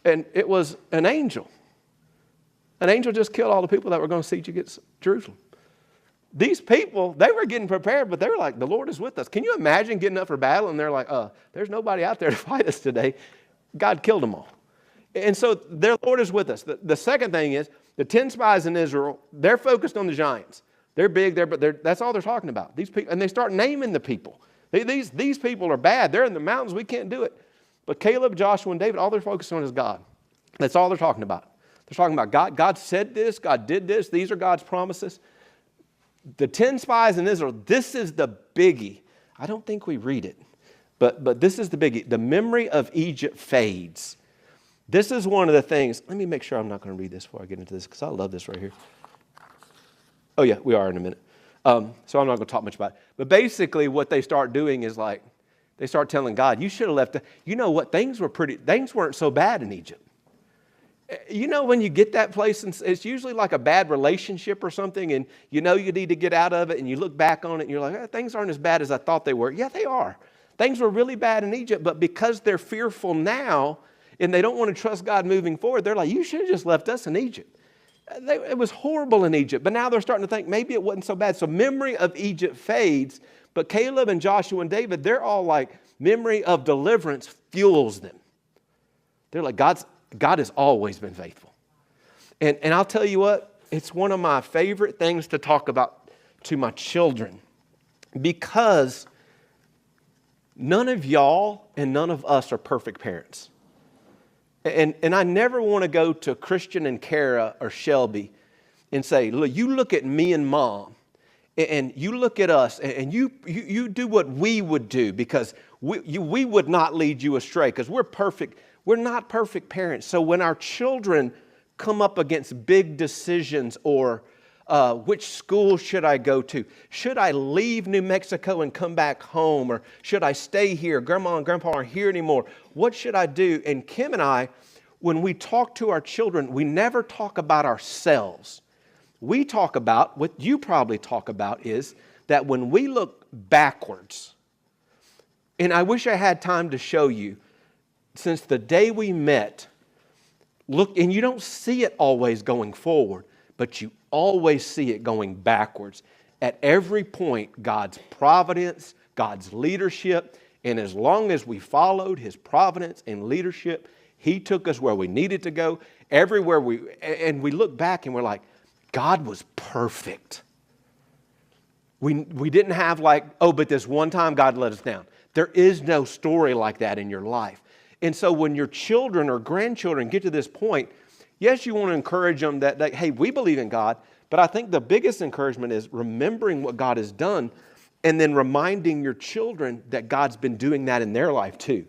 and it was an angel. An angel just killed all the people that were going to siege against Jerusalem. These people, they were getting prepared, but they were like, the Lord is with us. Can you imagine getting up for battle and they're like, there's nobody out there to fight us today. God killed them all. And so their Lord is with us. The second thing is, the 10 spies in Israel, they're focused on the giants. They're big, but that's all they're talking about. These people, and they start naming the people. These people are bad. They're in the mountains. We can't do it. But Caleb, Joshua, and David, all they're focused on is God. That's all they're talking about. They're talking about God said this, God did this, these are God's promises. The 10 spies in Israel, this is the biggie. I don't think we read it, but this is the biggie. The memory of Egypt fades. This is one of the things. Let me make sure I'm not going to read this before I get into this, because I love this right here. Oh yeah, we are in a minute. So I'm not going to talk much about it. But basically what they start doing is like, they start telling God, you should have left. You know what, things weren't so bad in Egypt. You know, when you get that place, and it's usually like a bad relationship or something, and you know you need to get out of it, and you look back on it, and you're like, things aren't as bad as I thought they were. Yeah, they are. Things were really bad in Egypt, but because they're fearful now, and they don't want to trust God moving forward, they're like, you should have just left us in Egypt. It was horrible in Egypt, but now they're starting to think maybe it wasn't so bad. So memory of Egypt fades, but Caleb and Joshua and David, they're all like, memory of deliverance fuels them. They're like, God has always been faithful. And I'll tell you what, it's one of my favorite things to talk about to my children, because none of y'all and none of us are perfect parents. And I never want to go to Christian and Kara or Shelby and say, look, you look at me and Mom, and you look at us, and you do what we would do, because we would not lead you astray, because we're perfect. We're not perfect parents. So when our children come up against big decisions, or which school should I go to? Should I leave New Mexico and come back home? Or should I stay here? Grandma and Grandpa aren't here anymore. What should I do? And Kim and I, when we talk to our children, we never talk about ourselves. We talk about, what you probably talk about, is that when we look backwards, and I wish I had time to show you, since the day we met, look, and you don't see it always going forward, but you always see it going backwards. At every point, God's providence, God's leadership, and as long as we followed His providence and leadership, He took us where we needed to go. Everywhere and we look back and we're like, God was perfect. We didn't have like, oh, but this one time God let us down. There is no story like that in your life. And so when your children or grandchildren get to this point, yes, you want to encourage them that, hey, we believe in God, but I think the biggest encouragement is remembering what God has done, and then reminding your children that God's been doing that in their life too.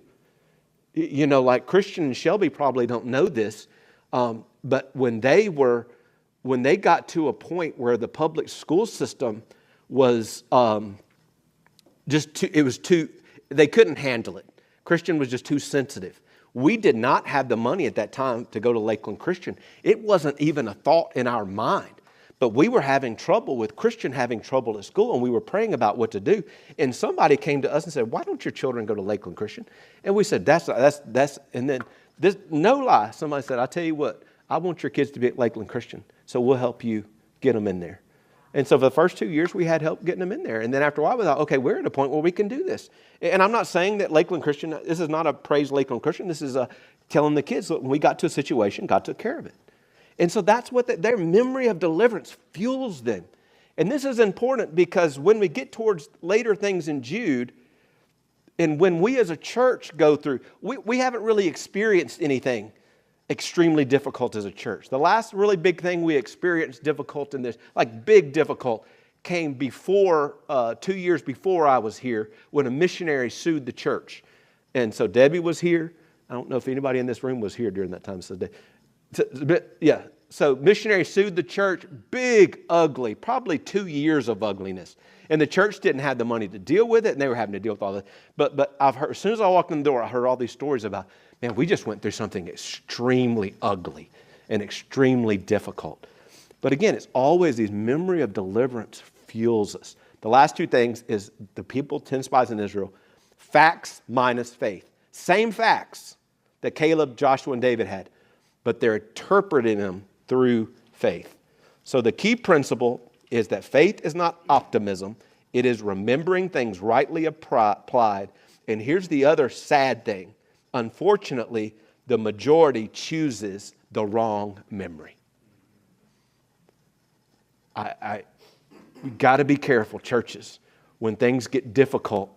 You know, like Christian and Shelby probably don't know this, but when they got to a point where the public school system was they couldn't handle it. Christian was just too sensitive. We did not have the money at that time to go to Lakeland Christian. It wasn't even a thought in our mind. But we were having trouble with Christian having trouble at school, and we were praying about what to do. And somebody came to us and said, why don't your children go to Lakeland Christian? And we said, that's, and then this, no lie, somebody said, I tell you what, I want your kids to be at Lakeland Christian, so we'll help you get them in there. And so for the first 2 years, we had help getting them in there. And then after a while, we thought, okay, we're at a point where we can do this. And I'm not saying that Lakeland Christian, this is not a praise Lakeland Christian. This is telling the kids, look, when we got to a situation, God took care of it. And so that's what their memory of deliverance fuels them. And this is important because when we get towards later things in Jude, and when we as a church go through, we haven't really experienced anything extremely difficult as a church. The last really big thing we experienced difficult in this, like big difficult, came before, 2 years before I was here, when a missionary sued the church. And so Debbie was here. I don't know if anybody in this room was here during that time. So missionary sued the church, big, ugly, probably 2 years of ugliness. And the church didn't have the money to deal with it, and they were having to deal with all that. But I've heard, as soon as I walked in the door, I heard all these stories about, man, we just went through something extremely ugly and extremely difficult. But again, it's always these memory of deliverance fuels us. The last two things is the people, 10 spies in Israel, facts minus faith. Same facts that Caleb, Joshua, and David had, but they're interpreting them through faith. So the key principle is that faith is not optimism. It is remembering things rightly applied. And here's the other sad thing. Unfortunately, the majority chooses the wrong memory. You've got to be careful, churches, when things get difficult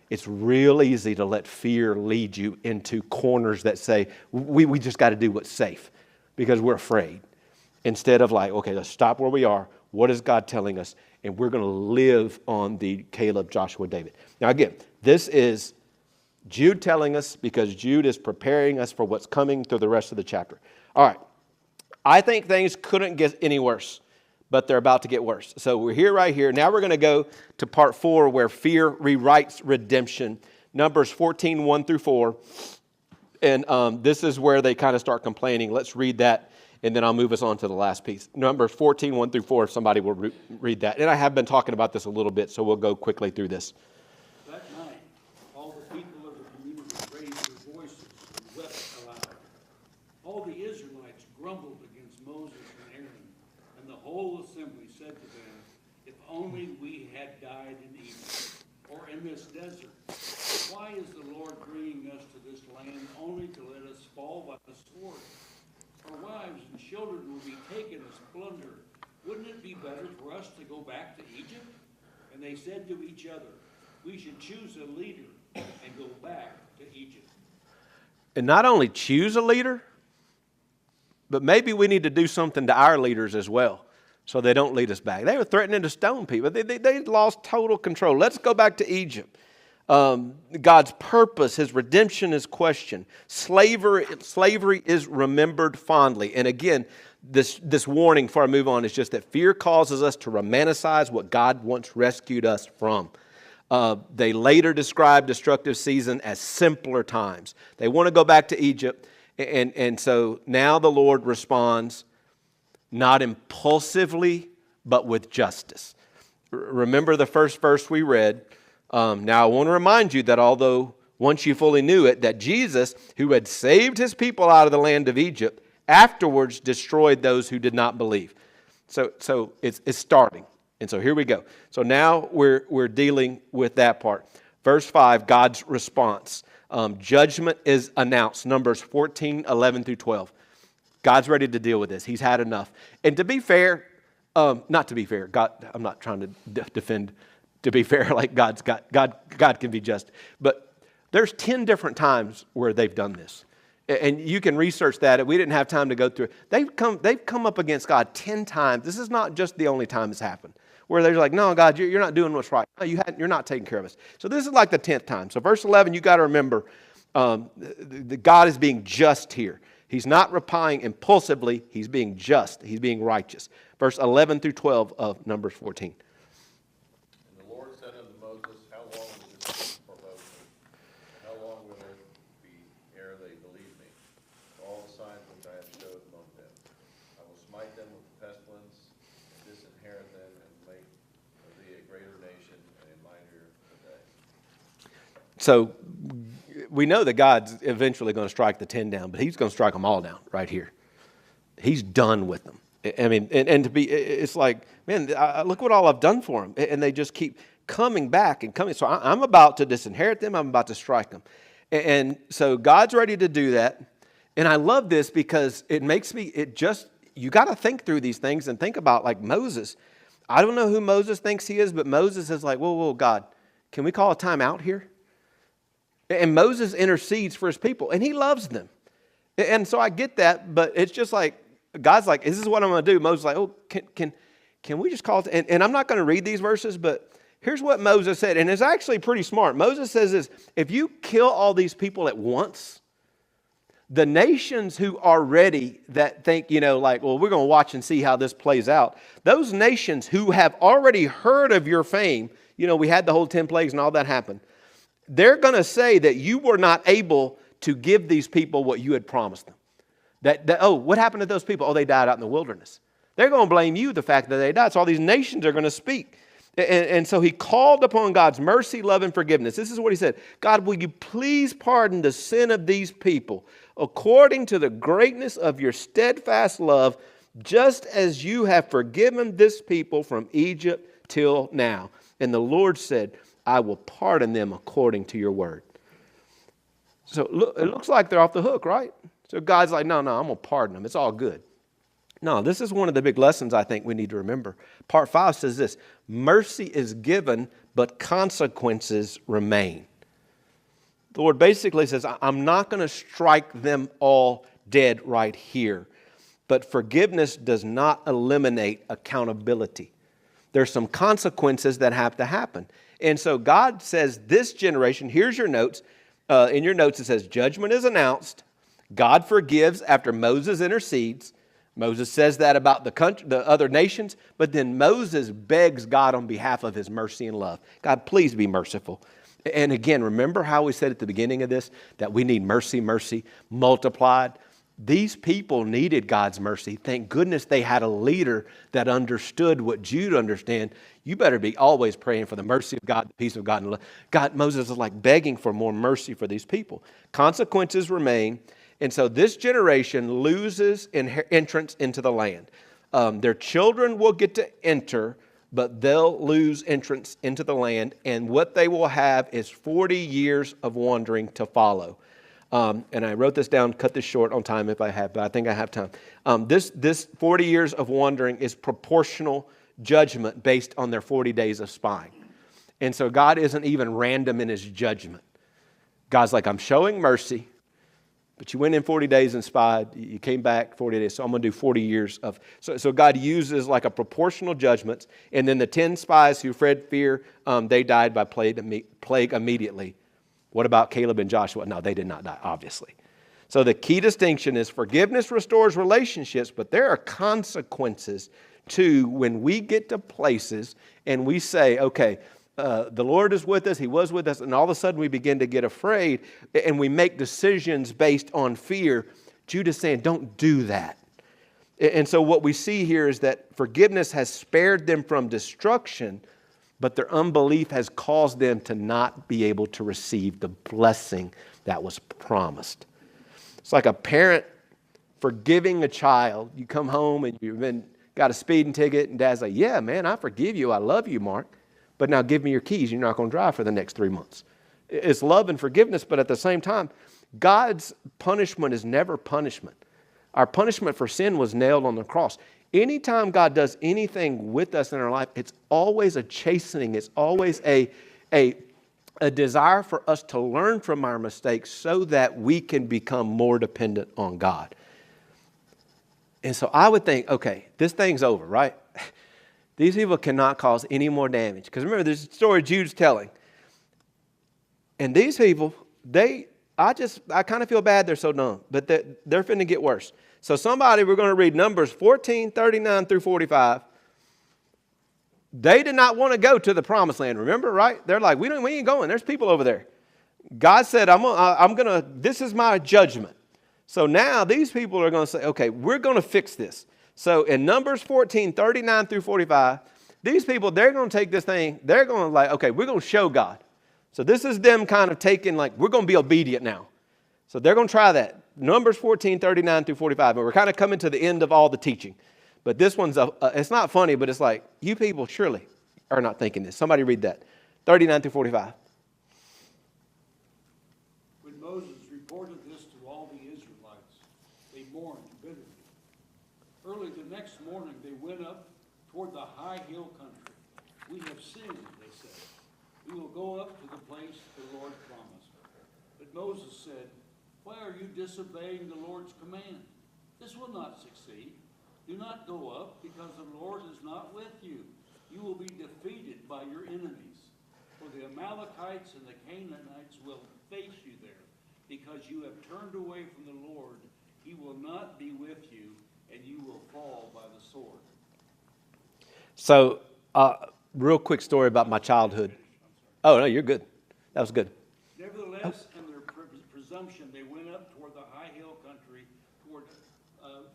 it's real easy to let fear lead you into corners that say, we just got to do what's safe because we're afraid. Instead of like, okay, let's stop where we are. What is God telling us? And we're going to live on the Caleb, Joshua, David. Now again, this is Jude telling us because Jude is preparing us for what's coming through the rest of the chapter. All right. I think things couldn't get any worse, but they're about to get worse. So we're here right here. Now we're going to go to part 4 where fear rewrites redemption. Numbers 14, 1 through 4. And this is where they kind of start complaining. Let's read that, and then I'll move us on to the last piece. Numbers 14, 1 through 4, if somebody will read that. And I have been talking about this a little bit, so we'll go quickly through this. That night, all the people of the community raised their voices and wept aloud. All the Israelites grumbled against Moses and Aaron, and the whole assembly said to them, "If only we had died in Egypt, or in this desert. Why is the Lord bringing us to this land only to let us fall by the sword? Our wives and children will be taken as plunder. Wouldn't it be better for us to go back to Egypt?" And they said to each other, "We should choose a leader and go back to Egypt." And not only choose a leader, but maybe we need to do something to our leaders as well so they don't lead us back. They were threatening to stone people. They lost total control. Let's go back to Egypt. God's purpose, his redemption is questioned. Slavery is remembered fondly. And again, this warning before I move on is just that fear causes us to romanticize what God once rescued us from. They later describe destructive season as simpler times. They want to go back to Egypt. And so now the Lord responds not impulsively, but with justice. Remember the first verse we read. Now I want to remind you that although once you fully knew it, that Jesus, who had saved his people out of the land of Egypt, afterwards destroyed those who did not believe. So it's starting. And so here we go. So now we're dealing with that part. Verse 5, God's response. Judgment is announced. Numbers 14, 11 through 12. God's ready to deal with this. He's had enough. And to be fair, not to be fair, God, I'm not trying to defend, to be fair, like God can be just. But there's 10 different times where they've done this. And you can research that. We didn't have time to go through it. They've come up against God 10 times. This is not just the only time it's happened. Where they're like, no, God, you're not doing what's right. No, you're not taking care of us. So this is like the 10th time. So verse 11, you got to remember, the God is being just here. He's not replying impulsively. He's being just. He's being righteous. Verse 11 through 12 of Numbers 14. And the Lord said unto Moses, How long is this promotion? How long will it be ere they believe me? All the signs which I have showed among them. I will smite them with pestilence, and disinherit them, and make of thee a greater nation and a mightier today. So we know that God's eventually going to strike the 10 down, but he's going to strike them all down right here. He's done with them. I mean, and to be, it's like, man, look what all I've done for them. And they just keep coming back and coming. So I'm about to disinherit them. I'm about to strike them. And so God's ready to do that. And I love this because it makes me, you got to think through these things and think about like Moses. I don't know who Moses thinks he is, but Moses is like, whoa, God, can we call a time out here? And Moses intercedes for his people, and he loves them. And so I get that, but it's just like, God's like, this is what I'm going to do. Moses is like, oh, can we just call it? And I'm not going to read these verses, but here's what Moses said, and it's actually pretty smart. Moses says this, if you kill all these people at once, the nations who are ready that think, like, well, we're going to watch and see how this plays out. Those nations who have already heard of your fame, we had the whole 10 plagues and all that happened. They're going to say that you were not able to give these people what you had promised them. What happened to those people? Oh, they died out in the wilderness. They're going to blame you, the fact that they died. So all these nations are going to speak. And so he called upon God's mercy, love, and forgiveness. This is what he said. God, will you please pardon the sin of these people according to the greatness of your steadfast love, just as you have forgiven this people from Egypt till now. And the Lord said, I will pardon them according to your word. So it looks like they're off the hook, right? So God's like, no, I'm going to pardon them. It's all good. No, this is one of the big lessons I think we need to remember. Part 5 says this, mercy is given, but consequences remain. The Lord basically says, I'm not going to strike them all dead right here. But forgiveness does not eliminate accountability. There's some consequences that have to happen. And so God says, this generation, here's your notes. In your notes it says, judgment is announced. God forgives after Moses intercedes. Moses says that about the other nations. But then Moses begs God on behalf of his mercy and love. God, please be merciful. And again, remember how we said at the beginning of this that we need mercy, mercy multiplied? These people needed God's mercy. Thank goodness they had a leader that understood what Jude understand. You better be always praying for the mercy of God, the peace of God. And God, Moses is like begging for more mercy for these people. Consequences remain. And so this generation loses entrance into the land. Their children will get to enter, but they'll lose entrance into the land. And what they will have is 40 years of wandering to follow. And I wrote this down, cut this short on time if I have, but I think I have time. This 40 years of wandering is proportional judgment based on their 40 days of spying. And so God isn't even random in his judgment. God's like, I'm showing mercy, but you went in 40 days and spied. You came back 40 days, so I'm going to do 40 years of... So God uses like a proportional judgment. And then the 10 spies who fled fear, they died by plague immediately. What about Caleb and Joshua? No, they did not die, obviously. So the key distinction is forgiveness restores relationships, but there are consequences to when we get to places and we say, okay, the Lord is with us, he was with us, and all of a sudden we begin to get afraid and we make decisions based on fear. Jude is saying, don't do that. And so what we see here is that forgiveness has spared them from destruction, but their unbelief has caused them to not be able to receive the blessing that was promised. It's like a parent forgiving a child. You come home and you've got a speeding ticket, and dad's like, yeah, man, I forgive you. I love you, Mark. But now give me your keys. You're not going to drive for the next 3 months. It's love and forgiveness, but at the same time, God's punishment is never punishment. Our punishment for sin was nailed on the cross. Anytime God does anything with us in our life, it's always a chastening. It's always a desire for us to learn from our mistakes so that we can become more dependent on God. And so I would think, okay, this thing's over, right? These people cannot cause any more damage. Because remember, there's a story Jude's telling. And these people, I kind of feel bad they're so dumb. But they're finna get worse. So we're going to read Numbers 14, 39 through 45. They did not want to go to the promised land, remember, right? They're like, we ain't going. There's people over there. God said, this is my judgment. So now these people are going to say, okay, we're going to fix this. So in Numbers 14, 39 through 45, these people, they're going to take this thing, they're going to okay, we're going to show God. So this is them kind of taking we're going to be obedient now. So they're going to try that. Numbers 14, 39 through 45. And we're kind of coming to the end of all the teaching. But this one's, it's not funny, but it's like, you people surely are not thinking this. Somebody read that. 39 through 45. When Moses reported this to all the Israelites, they mourned bitterly. Early the next morning, they went up toward the high hill country. We have sinned, they said. We will go up to the place the Lord promised. But Moses said, why are you disobeying the Lord's command? This will not succeed. Do not go up, because the Lord is not with you. You will be defeated by your enemies. For the Amalekites and the Canaanites will face you there, because you have turned away from the Lord. He will not be with you, and you will fall by the sword. So, real quick story about my childhood. Oh, no, you're good. That was good. Nevertheless, in their presumption, they went up toward the high hill country,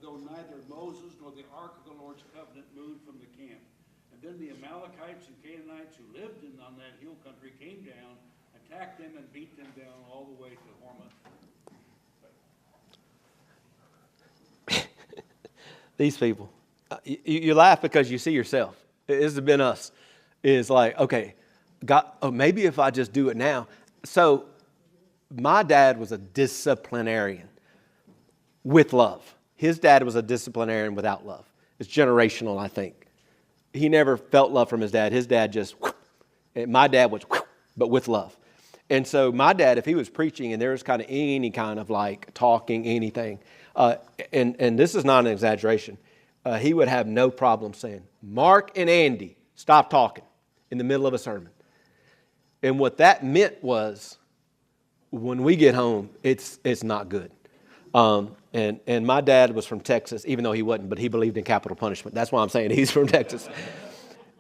though neither Moses nor the ark of the Lord's covenant moved from the camp. And then the Amalekites and Canaanites who lived on that hill country came down, attacked them, and beat them down all the way to Hormah. These people, you laugh because you see yourself. This has been us. It's like, okay, God, maybe if I just do it now. So my dad was a disciplinarian with love. His dad was a disciplinarian without love. It's generational, I think. He never felt love from his dad. His dad just, my dad was, but with love. And so my dad, if he was preaching and there was kind of any kind of like talking, anything, and this is not an exaggeration, he would have no problem saying, Mark and Andy, stop talking in the middle of a sermon. And what that meant was, when we get home, it's not good. And my dad was from Texas, even though he wasn't, but he believed in capital punishment. That's why I'm saying he's from Texas.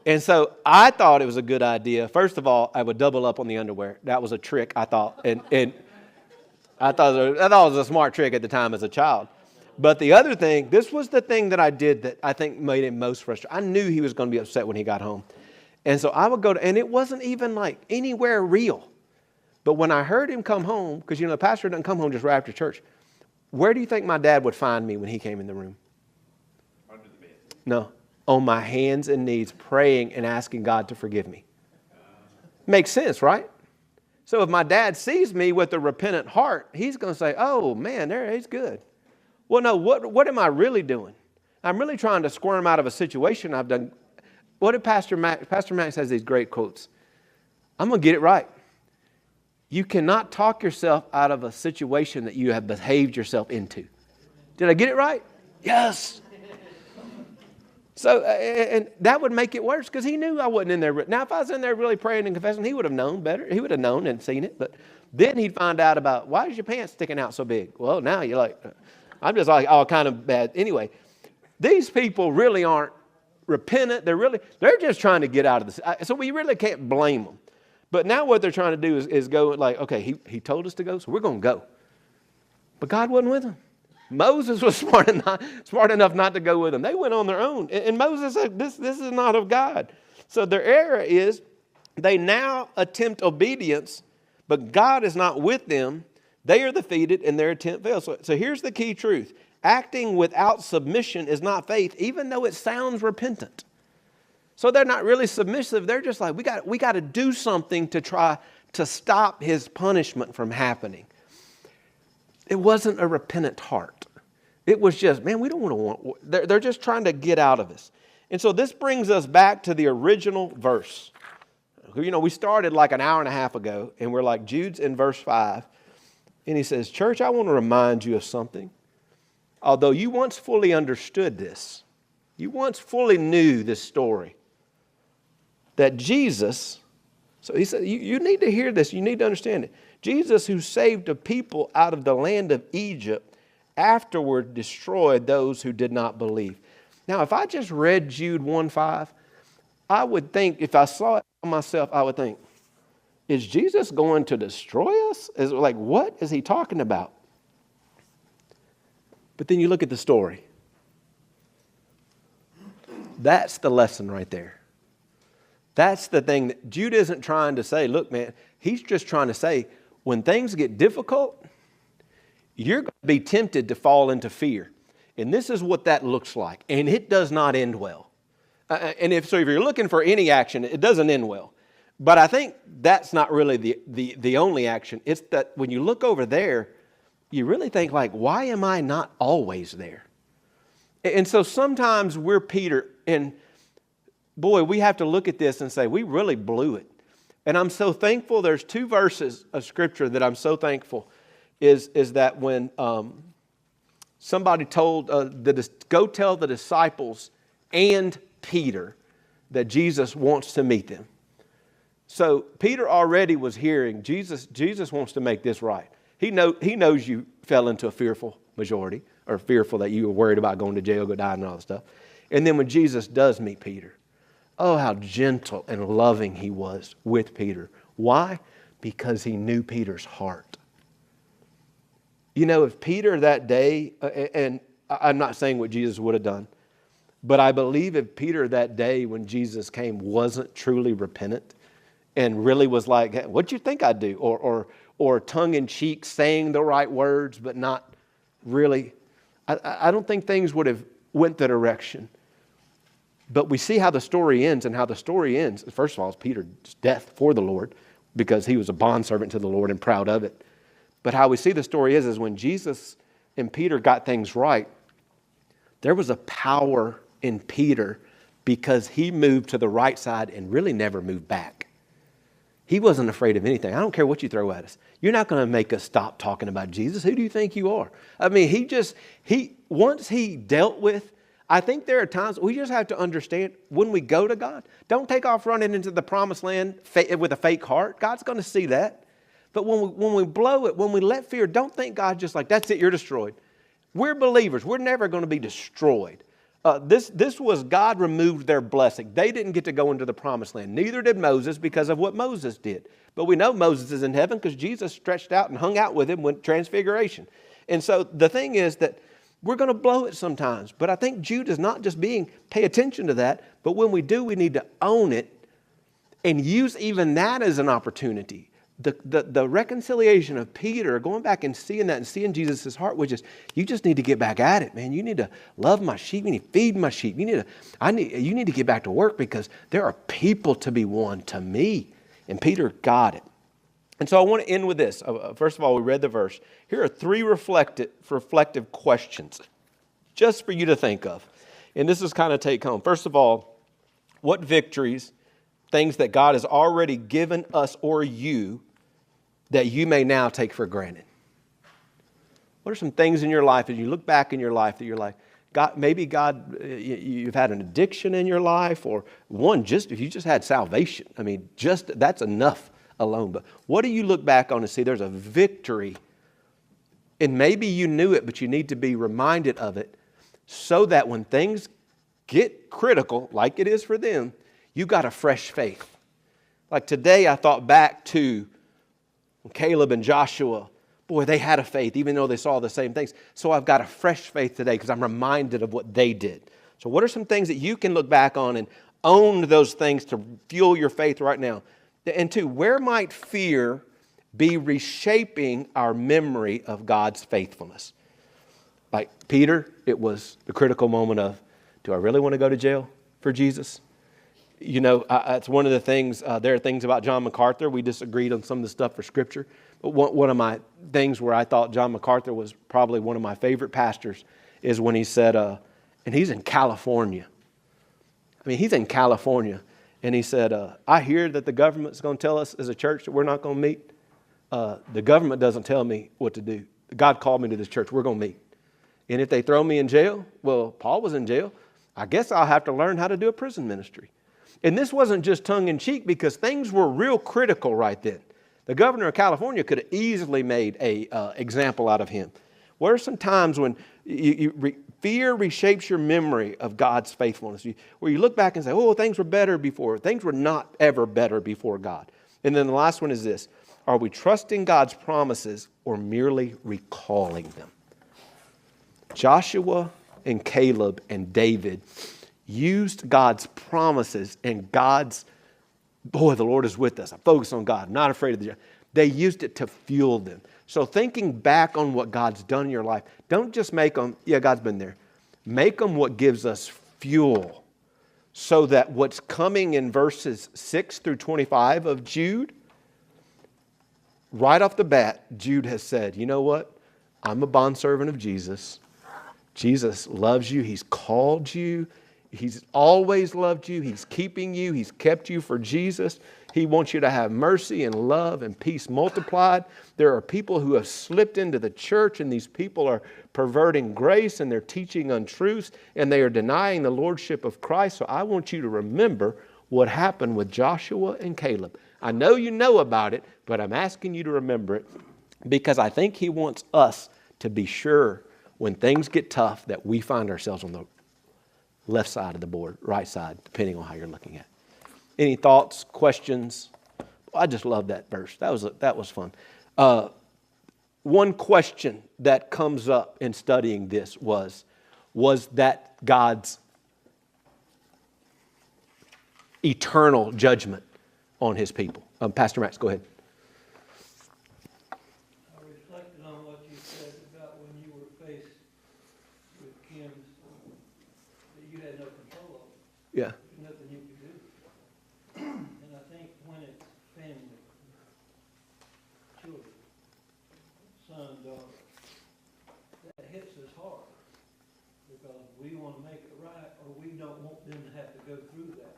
And so I thought it was a good idea. First of all, I would double up on the underwear. That was a trick, I thought. And I thought it was a smart trick at the time as a child. But the other thing, this was the thing that I did that I think made him most frustrated. I knew he was going to be upset when he got home. And so I would go to, and it wasn't even like anywhere real. But when I heard him come home, because, the pastor doesn't come home just right after church, where do you think my dad would find me when he came in the room? Under the bed. No. On my hands and knees, praying and asking God to forgive me. Makes sense, right? So if my dad sees me with a repentant heart, he's going to say, oh, man, he's good. Well, no, what am I really doing? I'm really trying to squirm out of a situation I've done. What did Pastor Max has these great quotes. I'm going to get it right. You cannot talk yourself out of a situation that you have behaved yourself into. Did I get it right? Yes. So, and that would make it worse because he knew I wasn't in there. Now, if I was in there really praying and confessing, he would have known better. He would have known and seen it. But then he'd find out about, why is your pants sticking out so big? Well, now you're like, I'm just like all kind of bad. Anyway, these people really aren't repentant. They're just trying to get out of this. So we really can't blame them. But now what they're trying to do is go like, okay, he told us to go, so we're going to go. But God wasn't with them. Moses was smart enough not to go with them. They went on their own. And Moses said, this is not of God. So their error is they now attempt obedience, but God is not with them. They are defeated and their attempt fails. So here's the key truth. Acting without submission is not faith, even though it sounds repentant. So they're not really submissive. They're just like, we got to do something to try to stop his punishment from happening. It wasn't a repentant heart. It was just, man, we don't want to they're just trying to get out of this. And so this brings us back to the original verse. We started like an hour and a half ago, and we're like, Jude's in verse 5. And he says, church, I want to remind you of something. Although you once fully understood this, you once fully knew this story, that Jesus, so he said, you need to hear this, you need to understand it. Jesus, who saved a people out of the land of Egypt, afterward destroyed those who did not believe. Now, if I just read Jude 1:5, I would think, if I saw it myself, I would think, is Jesus going to destroy us? Is like, what is he talking about? But then you look at the story. That's the lesson right there. That's the thing that Jude isn't trying to say, look, man, he's just trying to say, when things get difficult, you're going to be tempted to fall into fear. And this is what that looks like. And it does not end well. And if you're looking for any action, it doesn't end well. But I think that's not really the only action. It's that when you look over there, you really think like, why am I not always there? And so sometimes we're Peter, and boy, we have to look at this and say, we really blew it. And I'm so thankful. There's 2 verses of Scripture that I'm so thankful is that when somebody told, go tell the disciples and Peter that Jesus wants to meet them. So Peter already was hearing, Jesus wants to make this right. He knows you fell into a fearful majority, or fearful that you were worried about going to jail, go die, and all that stuff. And then when Jesus does meet Peter, oh, how gentle and loving he was with Peter. Why? Because he knew Peter's heart. If Peter that day, and I'm not saying what Jesus would have done, but I believe if Peter that day when Jesus came wasn't truly repentant and really was like, hey, what'd you think I'd do? Or tongue-in-cheek saying the right words, but not really. I don't think things would have went the direction. But we see how the story ends, and how the story ends. First of all, it's Peter's death for the Lord, because he was a bondservant to the Lord and proud of it. But how we see the story is when Jesus and Peter got things right, there was a power in Peter because he moved to the right side and really never moved back. He wasn't afraid of anything. I don't care what you throw at us. You're not going to make us stop talking about Jesus. Who do you think you are? I mean, once he dealt with, I think there are times we just have to understand when we go to God, don't take off running into the promised land with a fake heart. God's going to see that. But when we blow it, when we let fear, don't think God just like, that's it, you're destroyed. We're believers. We're never going to be destroyed. This was God removed their blessing. They didn't get to go into the promised land. Neither did Moses because of what Moses did. But we know Moses is in heaven because Jesus stretched out and hung out with him with transfiguration. And so the thing is that we're going to blow it sometimes. But I think Jude is not just pay attention to that. But when we do, we need to own it and use even that as an opportunity. The reconciliation of Peter, going back and seeing that and seeing Jesus' heart, which is, you just need to get back at it, man. You need to love my sheep. You need to feed my sheep. You need to get back to work because there are people to be won to me. And Peter got it. And so I want to end with this. First of all, we read the verse. Here are 3 reflective questions just for you to think of. And this is kind of take home. First of all, what victories, things that God has already given us or you, that you may now take for granted? What are some things in your life, as you look back in your life, that you're like, you've had an addiction in your life, or if you just had salvation. I mean, that's enough alone. But what do you look back on and see there's a victory, and maybe you knew it, but you need to be reminded of it so that when things get critical, like it is for them, you got a fresh faith. Like today, I thought back to Caleb and Joshua. Boy, they had a faith, even though they saw the same things. So I've got a fresh faith today because I'm reminded of what they did. So what are some things that you can look back on and own those things to fuel your faith right now? And 2, where might fear be reshaping our memory of God's faithfulness? Like Peter, it was the critical moment of, do I really want to go to jail for Jesus? You know, it's one of the things, there are things about John MacArthur. We disagreed on some of the stuff for Scripture. But one of my things where I thought John MacArthur was probably one of my favorite pastors is when he said, and he's in California. I mean, he's in California. And he said, I hear that the government's going to tell us as a church that we're not going to meet. The government doesn't tell me what to do. God called me to this church. We're going to meet. And if they throw me in jail, well, Paul was in jail. I guess I'll have to learn how to do a prison ministry. And this wasn't just tongue-in-cheek because things were real critical right then. The governor of California could have easily made an example out of him. What are some times when fear reshapes your memory of God's faithfulness? Where you look back and say, oh, things were better before. Things were not ever better before God. And then the last one is this. Are we trusting God's promises or merely recalling them? Joshua and Caleb and David used God's promises and boy, the Lord is with us. I focus on God. I'm not afraid of the. They used it to fuel them. So thinking back on what God's done in your life, don't just make them, yeah, God's been there. Make them what gives us fuel so that what's coming in verses 6 through 25 of Jude, right off the bat, Jude has said, you know what? I'm a bondservant of Jesus. Jesus loves you. He's called you. He's always loved you. He's keeping you. He's kept you for Jesus. He wants you to have mercy and love and peace multiplied. There are people who have slipped into the church, and these people are perverting grace, and they're teaching untruths, and they are denying the lordship of Christ. So I want you to remember what happened with Joshua and Caleb. I know you know about it, but I'm asking you to remember it because I think he wants us to be sure when things get tough that we find ourselves on the left side of the board, right side, depending on how you're looking at it. Any thoughts, questions? I just love that verse. That was fun. One question that comes up in studying this was that God's eternal judgment on his people? Pastor Max, go ahead. I reflected on what you said about when you were faced with Kim's, that you had no control over. Yeah. There's nothing you could do. And I think when it's family, children, son, daughter, that hits us hard because we want to make it right or we don't want them to have to go through that.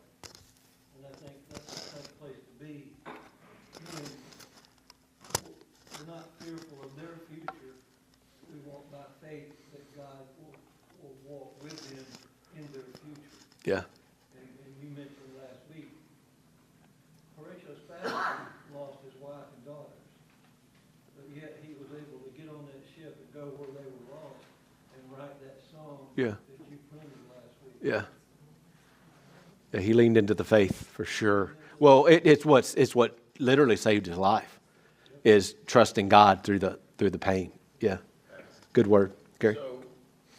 And I think that's a tough place to be not fearful of their future, we walk by faith that God will walk with them in their future. Yeah. And you mentioned last week, Horatio Spafford lost his wife and daughters, but yet he was able to get on that ship and go where they were lost and write that song Yeah. that you printed last week. Yeah. Yeah, he leaned into the faith for sure. Well, it's what literally saved his life, is trusting God through the pain. Yeah. Good word, Gary. So,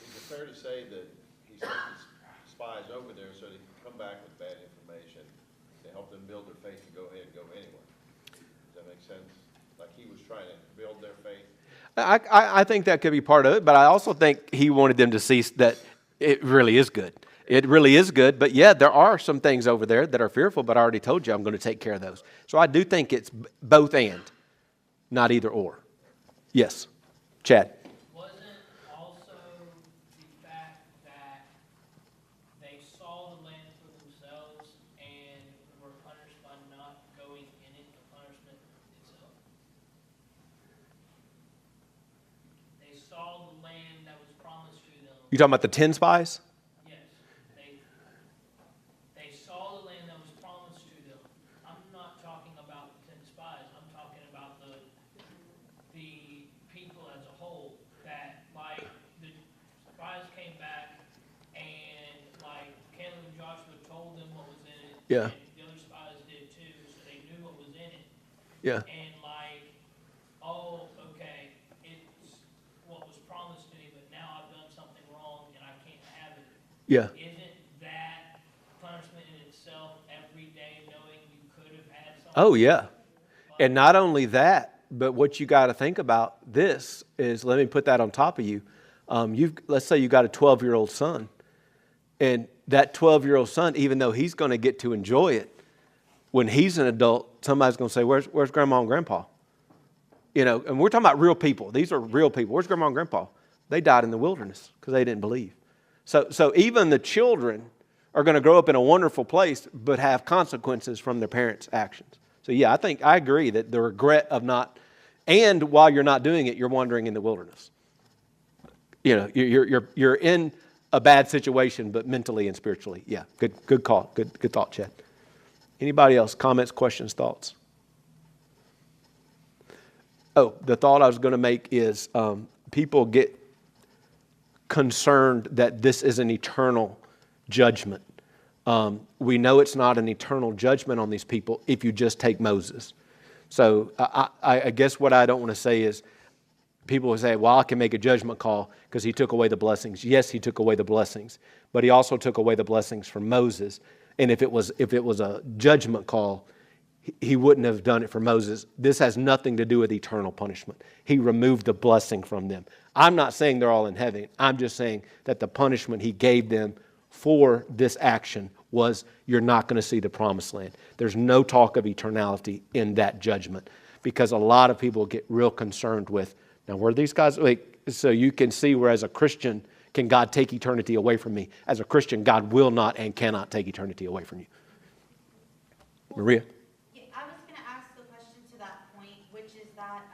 is it fair to say that he sent his spies over there so they could come back with bad information to help them build their faith and go ahead and go anyway? Does that make sense? Like he was trying to build their faith? I think that could be part of it, but I also think he wanted them to see that it really is good. It really is good, but yeah, there are some things over there that are fearful, but I already told you I'm going to take care of those. So I do think it's both and, not either or. Yes, Chad. Wasn't also the fact that they saw the land for themselves and were punished by not going in it, the punishment itself? They saw the land that was promised to them. You talking about the 10 spies? Yes, they saw the land that was promised to them. I'm not talking about the 10 spies. I'm talking about the people as a whole. That like the spies came back and like Caleb and Joshua told them what was in it. Yeah. And the other spies did too, so they knew what was in it. Yeah. And like, oh, okay, it's what was promised to me, but now I've done something wrong and I can't have it. Yeah. Isn't that punishment in itself every day, knowing you could have had something? Oh, yeah. And not only that, but what you got to think about this is, let me put that on top of you. Let's say you got a 12-year-old son, and that 12-year-old son, even though he's going to get to enjoy it, when he's an adult, somebody's going to say, where's grandma and grandpa? You know, and we're talking about real people. These are real people. Where's grandma and grandpa? They died in the wilderness because they didn't believe. So even the children are going to grow up in a wonderful place, but have consequences from their parents' actions. So yeah, I agree that the regret of not, and while you're not doing it, you're wandering in the wilderness. You know, you're in a bad situation, but mentally and spiritually. Yeah, good call, good thought, Chad. Anybody else? Comments, questions, thoughts? Oh, the thought I was going to make is people get concerned that this is an eternal judgment. We know it's not an eternal judgment on these people if you just take Moses. So I guess what I don't want to say is, people will say, well, I can make a judgment call because he took away the blessings. Yes, he took away the blessings, but he also took away the blessings from Moses. And if it was a judgment call, he wouldn't have done it for Moses. This has nothing to do with eternal punishment. He removed the blessing from them. I'm not saying they're all in heaven. I'm just saying that the punishment he gave them for this action was, you're not going to see the promised land. There's no talk of eternality in that judgment, because a lot of people get real concerned with, now where these guys, like, so you can see where as a Christian, can God take eternity away from me? As a Christian, God will not and cannot take eternity away from you. Maria? Yeah, I was going to ask the question to that point, which is that,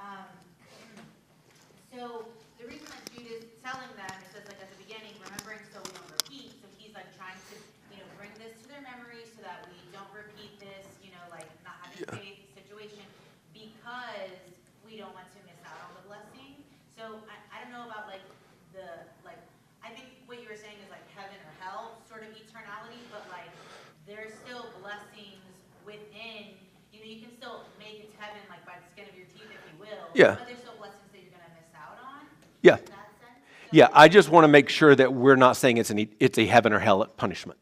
so the reason that Jude is telling them, it says like at the beginning, remembering so we don't repeat, so he's like trying to, bring this to their memory so that we don't repeat this, like not having faith situation, because we don't want to miss out on the blessing. So I don't know about I think what you were saying is like heaven or hell sort of eternality, but like there's still blessings within, you can still make it to heaven like by the skin of your teeth if you will, Yeah. but there's still blessings that you're going to miss out on. Yeah. In that sense. So, Yeah, I just want to make sure that we're not saying it's a heaven or hell punishment.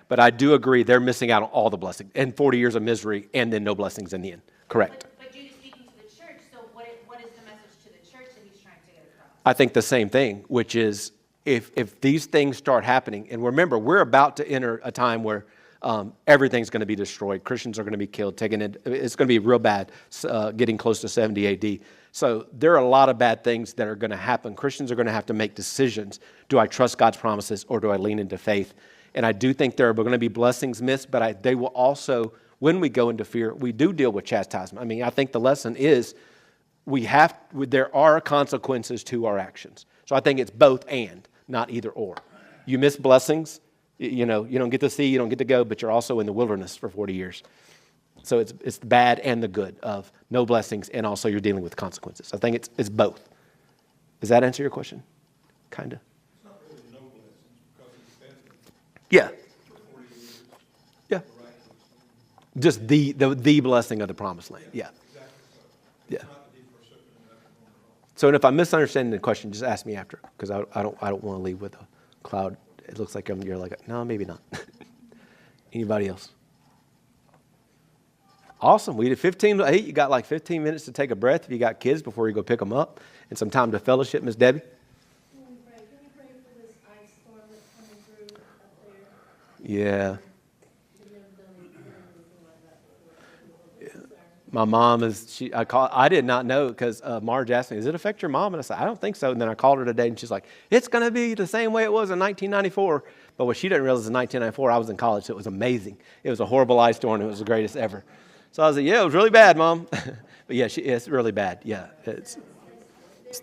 But I do agree they're missing out on all the blessings and 40 years of misery and then no blessings in the end. Correct. But Jude is speaking to the church, so what is the message to the church that he's trying to get across? I think the same thing, which is if these things start happening, and remember, we're about to enter a time where everything's going to be destroyed. Christians are going to be killed. It's going to be real bad, getting close to 70 AD. So there are a lot of bad things that are going to happen. Christians are going to have to make decisions. Do I trust God's promises or do I lean into faith? And I do think there are going to be blessings missed, but they will also, when we go into fear, we do deal with chastisement. I mean, I think the lesson is there are consequences to our actions. So I think it's both and, not either or. You miss blessings, you don't get to see, you don't get to go, but you're also in the wilderness for 40 years. So it's the bad and the good of no blessings, and also you're dealing with consequences. I think it's both. Does that answer your question? Kind of. It's not really no blessings because it's been Yeah. for 40 years. Yeah. Miraculously. Just the blessing of the promised land. Yeah. Exactly so. Yeah. It's not the deep forsaken and nothing more at all. So if I'm misunderstanding the question, just ask me after, because I don't want to leave with a cloud. It looks like you're like, no, maybe not. Anybody else? Awesome. We did 15 to 8. You got like 15 minutes to take a breath if you got kids before you go pick them up, and some time to fellowship, Miss Debbie. Can you pray for this ice storm that's coming through up there? Yeah. We've never done anything like that before. My mom I did not know, because Marge asked me, does it affect your mom? And I said, I don't think so. And then I called her today, and she's like, it's going to be the same way it was in 1994. But what she didn't realize in 1994, I was in college, so it was amazing. It was a horrible ice storm. It was the greatest ever. So I was like, yeah, it was really bad, Mom. But yeah, it's really bad. Yeah.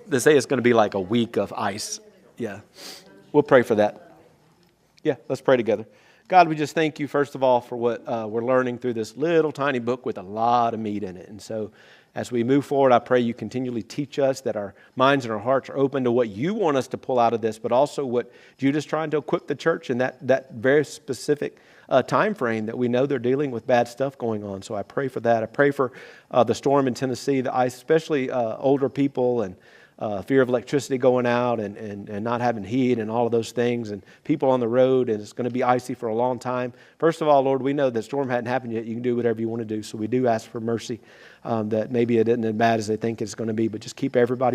They say it's going to be like a week of ice. Yeah. We'll pray for that. Yeah, let's pray together. God, we just thank you, first of all, for what we're learning through this little tiny book with a lot of meat in it. And so as we move forward, I pray you continually teach us, that our minds and our hearts are open to what you want us to pull out of this, but also what Judah's trying to equip the church in that very specific time frame that we know they're dealing with bad stuff going on. So I pray for that. I pray for the storm in Tennessee, the ice, especially older people, and fear of electricity going out and not having heat and all of those things, and people on the road, and it's going to be icy for a long time. First of all, Lord, we know the storm hadn't happened yet. You can do whatever you want to do. So we do ask for mercy, that maybe it isn't as bad as they think it's going to be, but just keep everybody